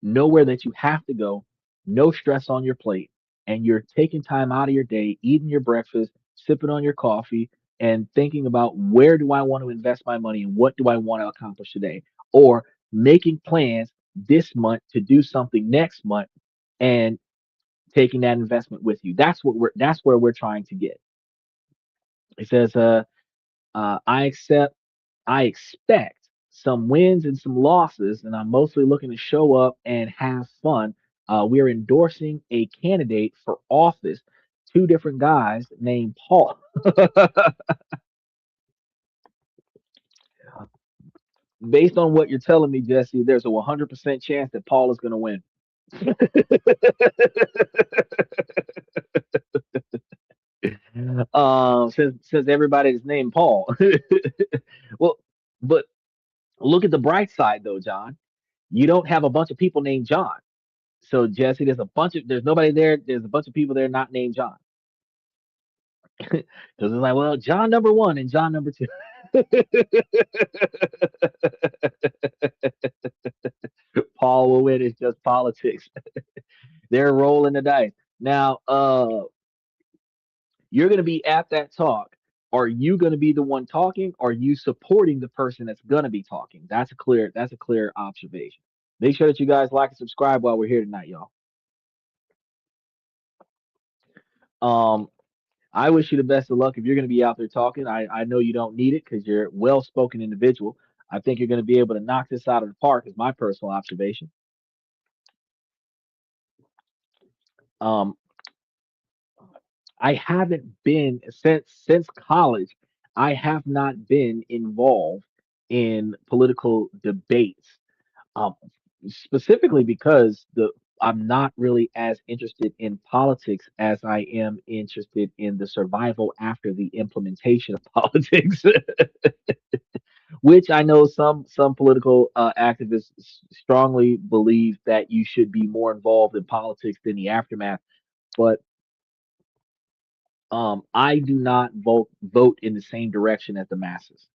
nowhere that you have to go, no stress on your plate, and you're taking time out of your day, eating your breakfast, sipping on your coffee, and thinking about where do I want to invest my money and what do I want to accomplish today, or making plans this month to do something next month and taking that investment with you. That's where we're trying to get. It says, I expect some wins and some losses, and I'm mostly looking to show up and have fun. We're endorsing a candidate for office, two different guys named Paul. Based on what you're telling me, Jesse, there's a 100% chance that Paul is going to win. Since everybody is named Paul. Well, but look at the bright side though, John. You don't have a bunch of people named John. So Jesse, there's nobody there. There's a bunch of people there not named John. Because it's like, well, John number one and John number two. Paul will win. It's just politics. They're rolling the dice. Now, you're going to be at that talk. Are you going to be the one talking? Or are you supporting the person that's going to be talking? That's a clear observation. Make sure that you guys like and subscribe while we're here tonight, y'all. Um, I wish you the best of luck if you're going to be out there talking. I know you don't need it because you're a well-spoken individual. I think you're going to be able to knock this out of the park, is my personal observation. Um, I haven't been since college. I have not been involved in political debates. Um, specifically because the I'm not really as interested in politics as I am interested in the survival after the implementation of politics, which I know some political activists strongly believe that you should be more involved in politics than the aftermath. But I do not vote in the same direction as the masses.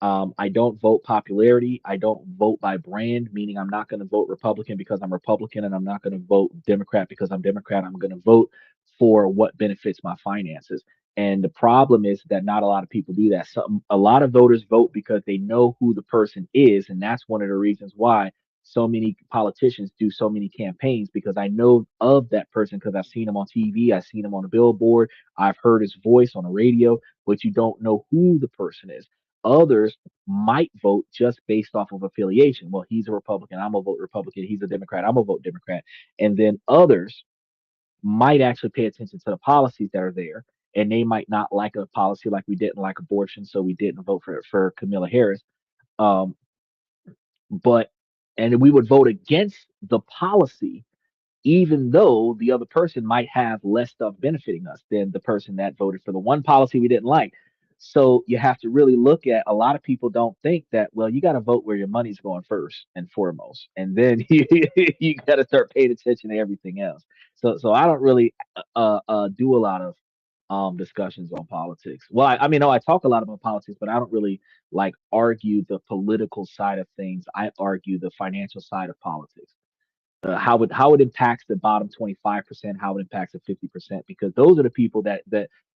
I don't vote popularity. I don't vote by brand, meaning I'm not going to vote Republican because I'm Republican, and I'm not going to vote Democrat because I'm Democrat. I'm going to vote for what benefits my finances. And the problem is that not a lot of people do that. A lot of voters vote because they know who the person is, and that's one of the reasons why so many politicians do so many campaigns, because I know of that person because I've seen him on TV, I've seen him on a billboard, I've heard his voice on the radio, but you don't know who the person is. Others might vote just based off of affiliation. Well, he's a Republican, I'm gonna vote Republican. He's a Democrat, I'm gonna vote Democrat. And then others might actually pay attention to the policies that are there, and they might not like a policy, like we didn't like abortion, so we didn't vote for Camilla Harris. Um, but and we would vote against the policy even though the other person might have less stuff benefiting us than the person that voted for the one policy we didn't like. So you have to really look at, a lot of people don't think that, well, you got to vote where your money's going first and foremost. And then you got to start paying attention to everything else. So I don't really do a lot of discussions on politics. Well, I mean, no, I talk a lot about politics, but I don't really like argue the political side of things. I argue the financial side of politics, how it impacts the bottom 25%, how it impacts the 50%, because those are the people that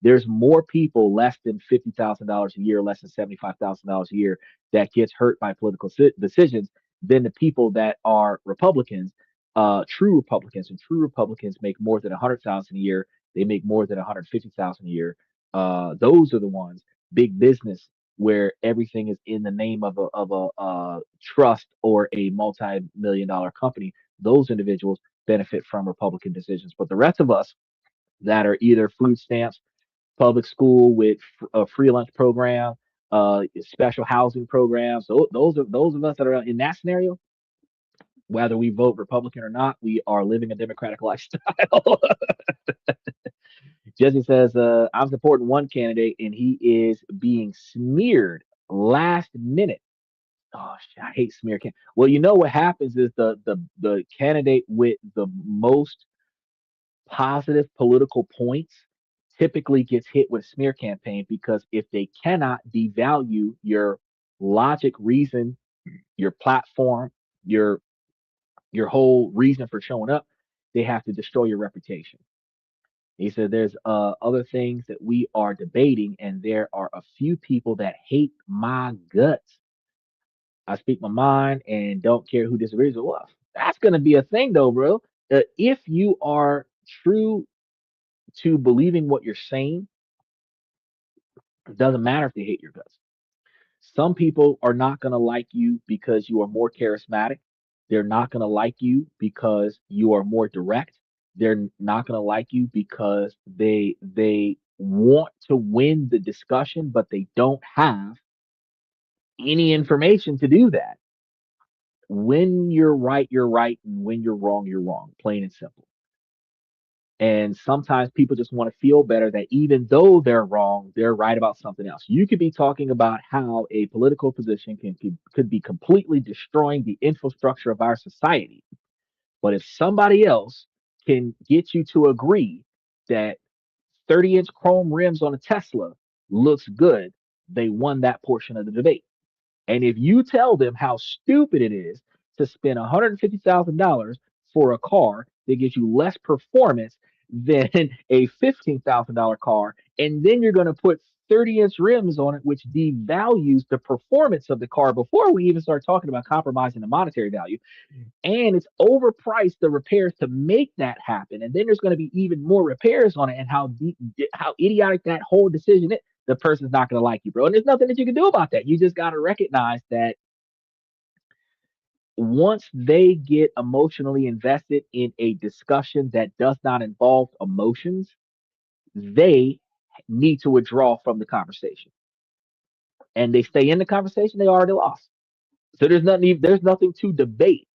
there's more people less than $50,000 a year, less than $75,000 a year, that gets hurt by political decisions than the people that are Republicans, true Republicans. And true Republicans make more than 100,000 a year. They make more than 150,000 a year. Those are the ones, big business, where everything is in the name of a trust or a multi-million dollar company. Those individuals benefit from Republican decisions. But the rest of us that are either food stamps, public school with a free lunch program, special housing programs, those of us that are in that scenario, whether we vote Republican or not, we are living a democratic lifestyle. Jesse says, I'm supporting one candidate and he is being smeared last minute. Oh shit, I hate smear can. Well, you know what happens is the candidate with the most positive political points typically gets hit with a smear campaign, because if they cannot devalue your logic, reason, your platform, your your whole reason for showing up, they have to destroy your reputation. He said there's other things that we are debating, and there are a few people that hate my guts. I speak my mind and don't care who disagrees with. Well, that's going to be a thing, though, bro. If you are true to believing what you're saying, it doesn't matter if they hate your guts. Some people are not going to like you because you are more charismatic. They're not going to like you because you are more direct. They're not going to like you because they want to win the discussion, but they don't have any information to do that. When you're right, and when you're wrong, plain and simple. And sometimes people just want to feel better that even though they're wrong, they're right about something else. You could be talking about how a political position could be completely destroying the infrastructure of our society. But if somebody else can get you to agree that 30-inch chrome rims on a Tesla looks good, they won that portion of the debate. And if you tell them how stupid it is to spend $150,000 for a car that gives you less performance than a $15,000 car, and then you're going to put 30-inch rims on it, which devalues the performance of the car before we even start talking about compromising the monetary value, and it's overpriced the repairs to make that happen, and then there's going to be even more repairs on it, and how idiotic that whole decision is, the person's not going to like you, bro. And there's nothing that you can do about that. You just got to recognize that once they get emotionally invested in a discussion that does not involve emotions, they need to withdraw from the conversation. And they stay in the conversation, they already lost. So there's nothing to debate.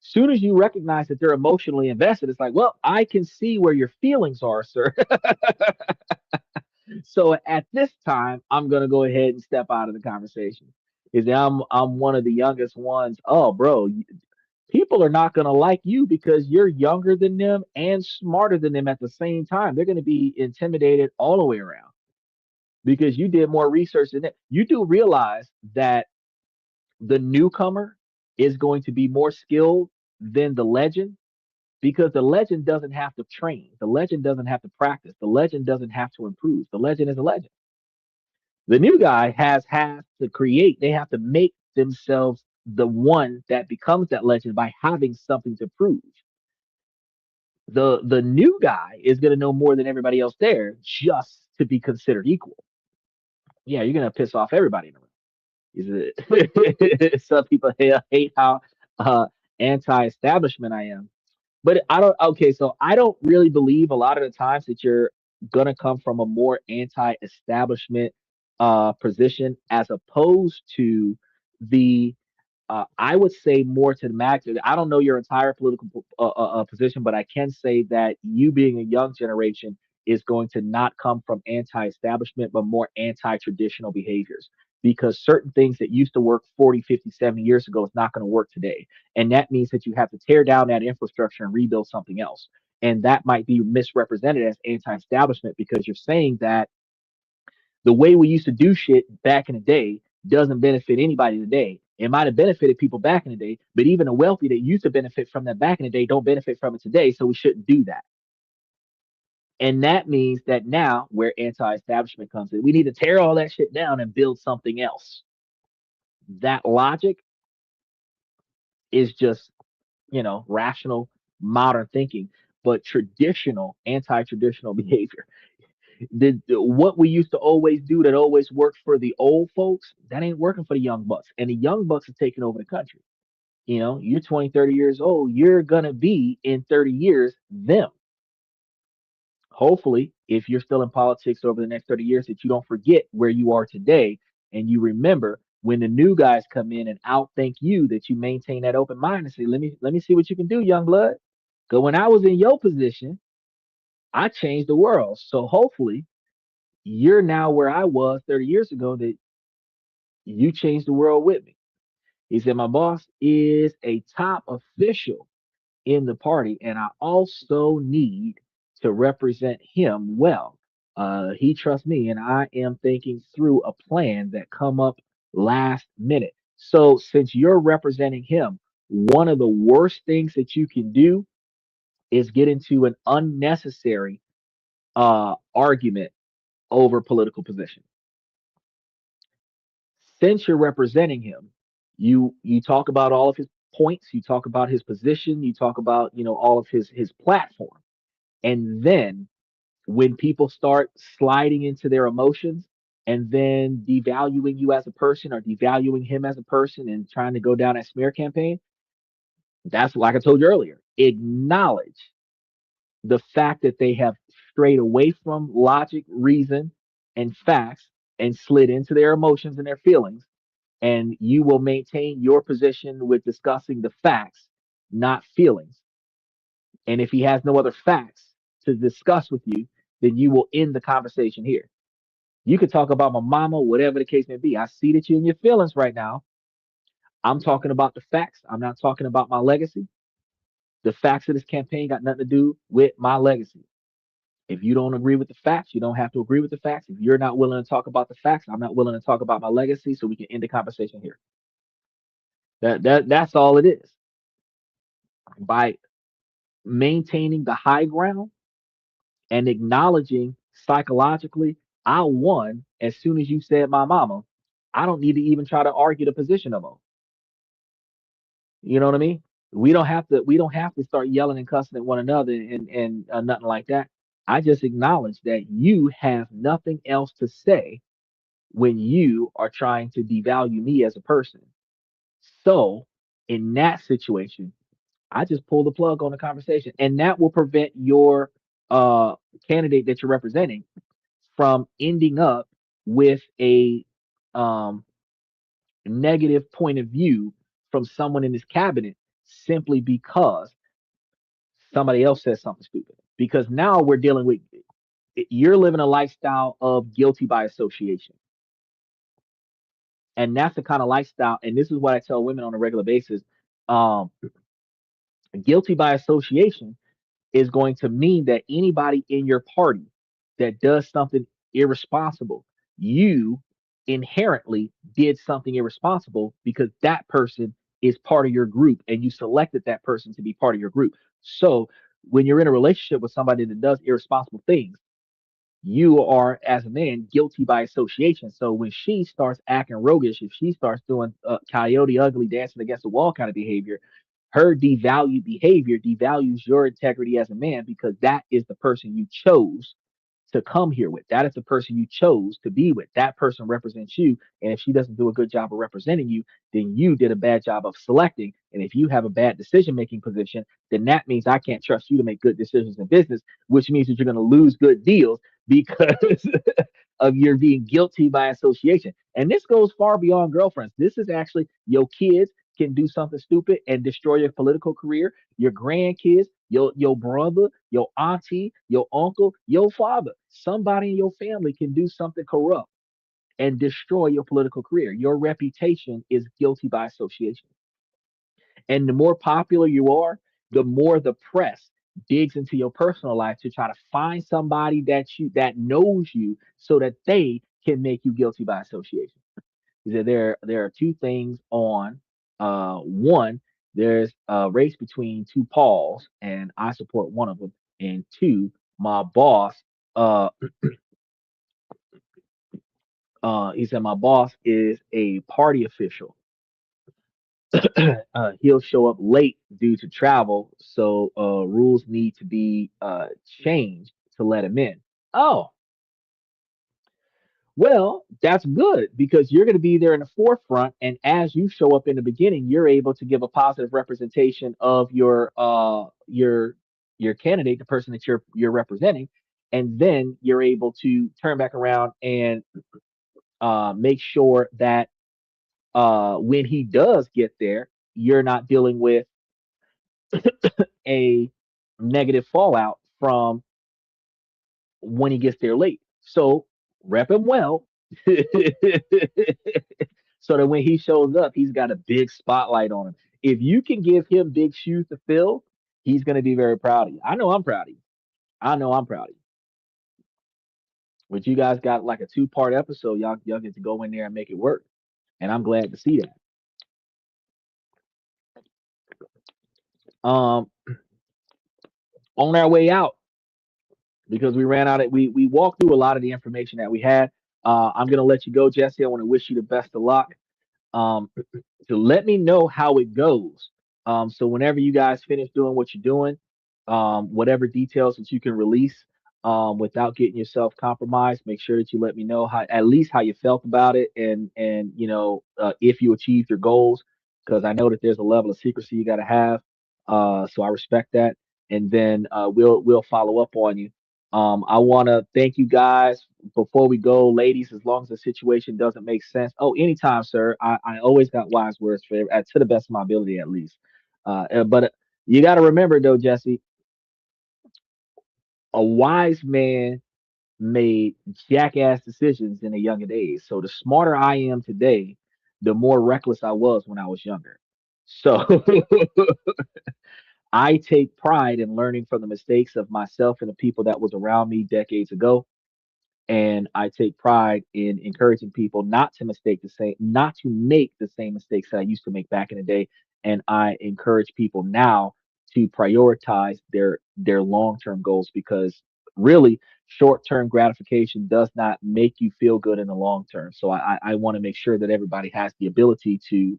Soon as you recognize that they're emotionally invested, it's like, well, I can see where your feelings are, sir. So at this time, I'm gonna go ahead and step out of the conversation. Is that I'm one of the youngest ones. Oh, bro, people are not gonna like you because you're younger than them and smarter than them at the same time. They're gonna be intimidated all the way around because you did more research than that. You do realize that the newcomer is going to be more skilled than the legend because the legend doesn't have to train. The legend doesn't have to practice. The legend doesn't have to improve. The legend is a legend. The new guy has to create. They have to make themselves the one that becomes that legend by having something to prove. The new guy is going to know more than everybody else there just to be considered equal. Yeah, you're going to piss off everybody in the room. Is it? Some people hate how uh, anti-establishment I am. But I don't. Okay, so I don't really believe a lot of the times that you're gonna come from a more anti-establishment position as opposed to the I would say more to the max. I don't know your entire political position, but I can say that you being a young generation is going to not come from anti-establishment, but more anti-traditional behaviors. Because certain things that used to work 40, 50, 70 years ago is not going to work today. And that means that you have to tear down that infrastructure and rebuild something else. And that might be misrepresented as anti-establishment because you're saying that the way we used to do shit back in the day doesn't benefit anybody today. It might have benefited people back in the day, but even the wealthy that used to benefit from that back in the day don't benefit from it today. So we shouldn't do that. And that means that now where anti-establishment comes in, we need to tear all that shit down and build something else. That logic is just, rational modern thinking, but traditional, anti-traditional behavior. What we used to always do that always worked for the old folks, that ain't working for the young bucks. And the young bucks are taking over the country. You're 20, 30 years old. You're going to be in 30 years them. Hopefully, if you're still in politics over the next 30 years, that you don't forget where you are today and you remember when the new guys come in and outthink you, that you maintain that open mind and say, let me see what you can do, young blood. Because when I was in your position, I changed the world. So hopefully you're now where I was 30 years ago, that you changed the world with me. He said, my boss is a top official in the party, and I also need to represent him well. He trusts me, and I am thinking through a plan that come up last minute. So since you're representing him, one of the worst things that you can do is get into an unnecessary argument over political position. Since you're representing him, you talk about all of his points, you talk about his position, you talk about all of his platform, and then when people start sliding into their emotions and then devaluing you as a person or devaluing him as a person and trying to go down that smear campaign, that's like I told you earlier. Acknowledge the fact that they have strayed away from logic, reason, and facts and slid into their emotions and their feelings, and you will maintain your position with discussing the facts, not feelings. And if he has no other facts to discuss with you, then you will end the conversation here. You could talk about my mama, whatever the case may be. I see that you're in your feelings right now. I'm talking about the facts. I'm not talking about my legacy. The facts of this campaign got nothing to do with my legacy. If you don't agree with the facts, you don't have to agree with the facts. If you're not willing to talk about the facts, I'm not willing to talk about my legacy, so we can end the conversation here. That's all it is. By maintaining the high ground and acknowledging psychologically, I won as soon as you said my mama. I don't need to even try to argue the position no more. You know what I mean? We don't have to start yelling and cussing at one another and nothing like that. I just acknowledge that you have nothing else to say when you are trying to devalue me as a person. So in that situation, I just pull the plug on the conversation, and that will prevent your uh candidate that you're representing from ending up with a um negative point of view from someone in his cabinet simply because somebody else says something stupid. Because now we're dealing with, you're living a lifestyle of guilty by association. And that's the kind of lifestyle. And this is what I tell women on a regular basis. Um, Guilty by association is going to mean that anybody in your party that does something irresponsible, you inherently did something irresponsible because that person is part of your group and you selected that person to be part of your group. So when you're in a relationship with somebody that does irresponsible things, you are, as a man, guilty by association. So when she starts acting roguish, if she starts doing coyote ugly dancing against the wall kind of behavior, her devalued behavior devalues your integrity as a man because that is the person you chose to come here with. That is the person you chose to be with. That person represents you. And if she doesn't do a good job of representing you, then you did a bad job of selecting. And if you have a bad decision making position, then that means I can't trust you to make good decisions in business, which means that you're going to lose good deals because of your being guilty by association. And this goes far beyond girlfriends. This is actually your kids can do something stupid and destroy your political career, your grandkids, your brother, your auntie, your uncle, your father. Somebody in your family can do something corrupt and destroy your political career. Your reputation is guilty by association. And the more popular you are, the more the press digs into your personal life to try to find somebody that knows you so that they can make you guilty by association. He said there are two things on. One, there's a race between two Pauls, and I support one of them. And two, my boss, uh, he said my boss is a party official. He'll show up late due to travel, so rules need to be changed to let him in. Oh, well, that's good because you're going to be there in the forefront, and as you show up in the beginning, you're able to give a positive representation of your candidate, the person that you're representing, and then you're able to turn back around and make sure that when he does get there, you're not dealing with a negative fallout from when he gets there late. So rep him well. So that when he shows up, he's got a big spotlight on him. If you can give him big shoes to fill, he's going to be very proud of you. I know I'm proud of you. I know I'm proud of you. But you guys got like a two-part episode. Y'all get to go in there and make it work. And I'm glad to see that. Um, on our way out, because we ran out of we walked through a lot of the information that we had. I'm gonna let you go, Jesse. I want to wish you the best of luck. Um, to let me know how it goes. So whenever you guys finish doing what you're doing, whatever details that you can release without getting yourself compromised, make sure that you let me know how at least how you felt about it and if you achieved your goals because I know that there's a level of secrecy you got to have. So I respect that, and then we'll follow up on you. I want to thank you guys before we go, ladies, as long as the situation doesn't make sense. Oh, anytime, sir. I always got wise words for to the best of my ability, at least. But you got to remember, though, Jesse, a wise man made jackass decisions in the younger days. So the smarter I am today, the more reckless I was when I was younger. So I take pride in learning from the mistakes of myself and the people that was around me decades ago. And I take pride in encouraging people not to make the same mistakes that I used to make back in the day. And I encourage people now to prioritize their long-term goals because really short-term gratification does not make you feel good in the long term. So I want to make sure that everybody has the ability to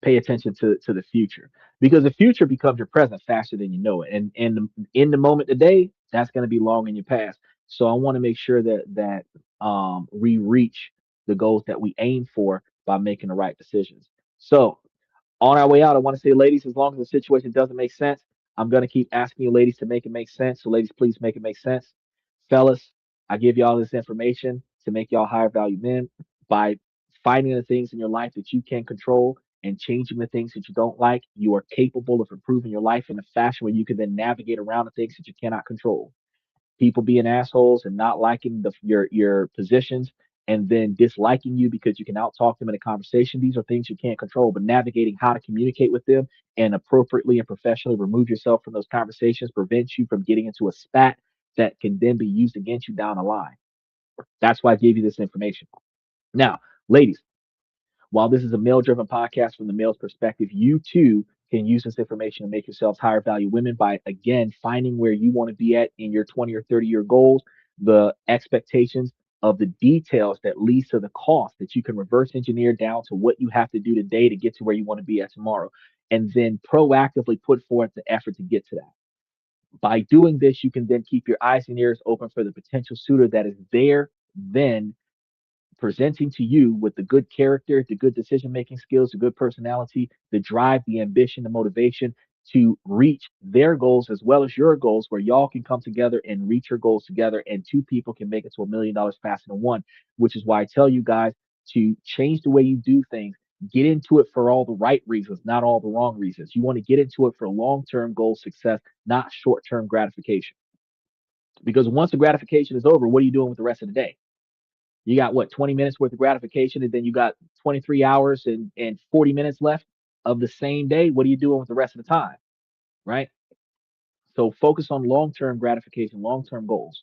pay attention to the future because the future becomes your present faster than you know it and in the moment today that's going to be long in your past. So I want to make sure that we reach the goals that we aim for by making the right decisions. So on our way out, I want to say, ladies, as long as the situation doesn't make sense, I'm going to keep asking you, ladies, to make it make sense. So, ladies, please make it make sense. Fellas, I give you all this information to make y'all higher value men by finding the things in your life that you can control and changing the things that you don't like, you are capable of improving your life in a fashion where you can then navigate around the things that you cannot control. People being assholes and not liking your positions and then disliking you because you can outtalk them in a conversation. These are things you can't control, but navigating how to communicate with them and appropriately and professionally remove yourself from those conversations prevents you from getting into a spat that can then be used against you down the line. That's why I gave you this information. Now, ladies, while this is a male driven podcast from the male's perspective, you too can use this information to make yourselves higher value women by, again, finding where you want to be at in your 20 or 30-year goals, the expectations of the details that leads to the cost that you can reverse engineer down to what you have to do today to get to where you want to be at tomorrow. And then proactively put forth the effort to get to that. By doing this, you can then keep your eyes and ears open for the potential suitor that is there then presenting to you with the good character, the good decision making skills, the good personality, the drive, the ambition, the motivation to reach their goals as well as your goals, where y'all can come together and reach your goals together, and two people can make it to $1 million faster than one, which is why I tell you guys to change the way you do things. Get into it for all the right reasons, not all the wrong reasons. You want to get into it for long term goal success, not short term gratification. Because once the gratification is over, what are you doing with the rest of the day? You got what, 20 minutes worth of gratification, and then you got 23 hours and 40 minutes left of the same day. What are you doing with the rest of the time? Right? So focus on long-term gratification, long-term goals,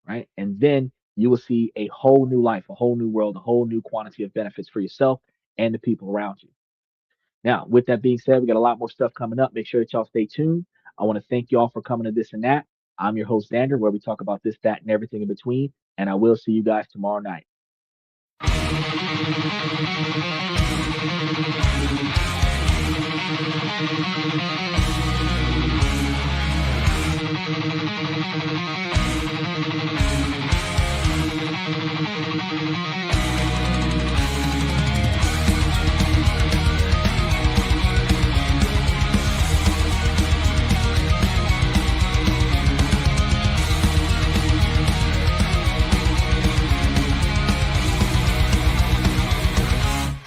right? And then you will see a whole new life, a whole new world, a whole new quantity of benefits for yourself and the people around you. Now, with that being said, we got a lot more stuff coming up. Make sure that y'all stay tuned. I want to thank y'all for coming to This and That. I'm your host, Xander, where we talk about this, that, and everything in between. And I will see you guys tomorrow night.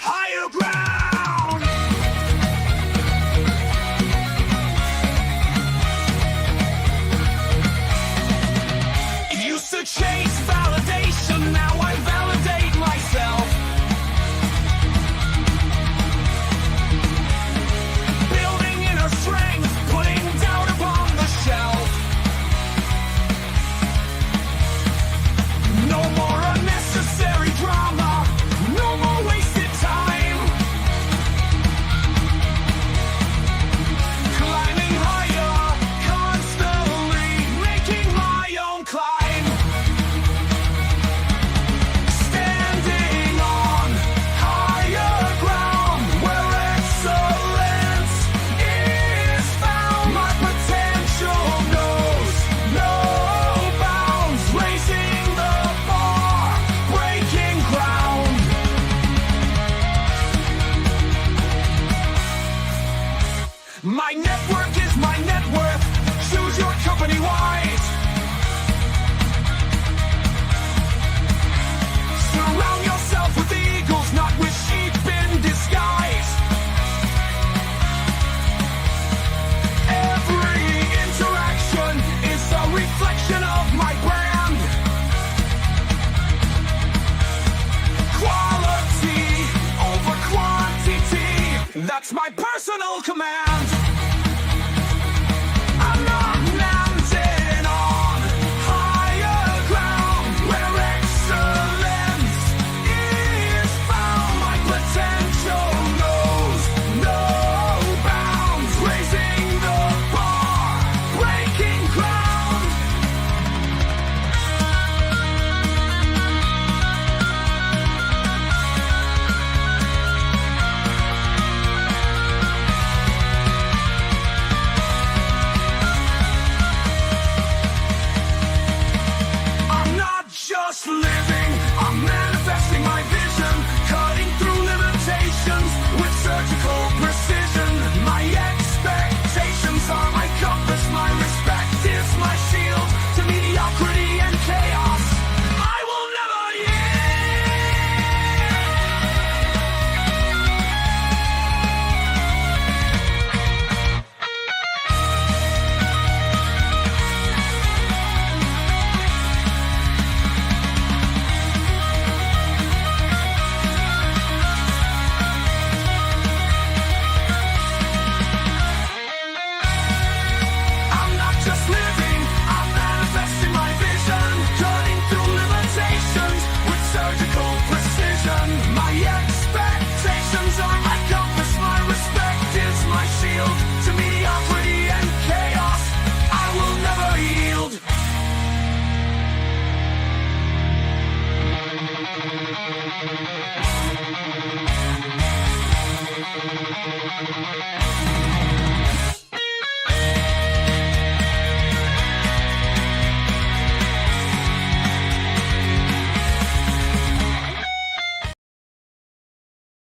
Higher ground! Used to chase validation, now I validate myself. Building inner strength, putting doubt upon the shelf. No more unnecessary drama, no more wasted time. Climbing higher, constantly making my own climb. Standing on higher ground where excellence is found. My potential knows no bounds, raising the bar, breaking ground. My network is my net worth. Choose your company wise. Surround yourself with eagles, not with sheep in disguise. Every interaction is a reflection of my brand. Quality over quantity, that's my personal command. I'm not landing on higher ground where excellence is found. My potential knows no bounds, raising the bar, breaking ground.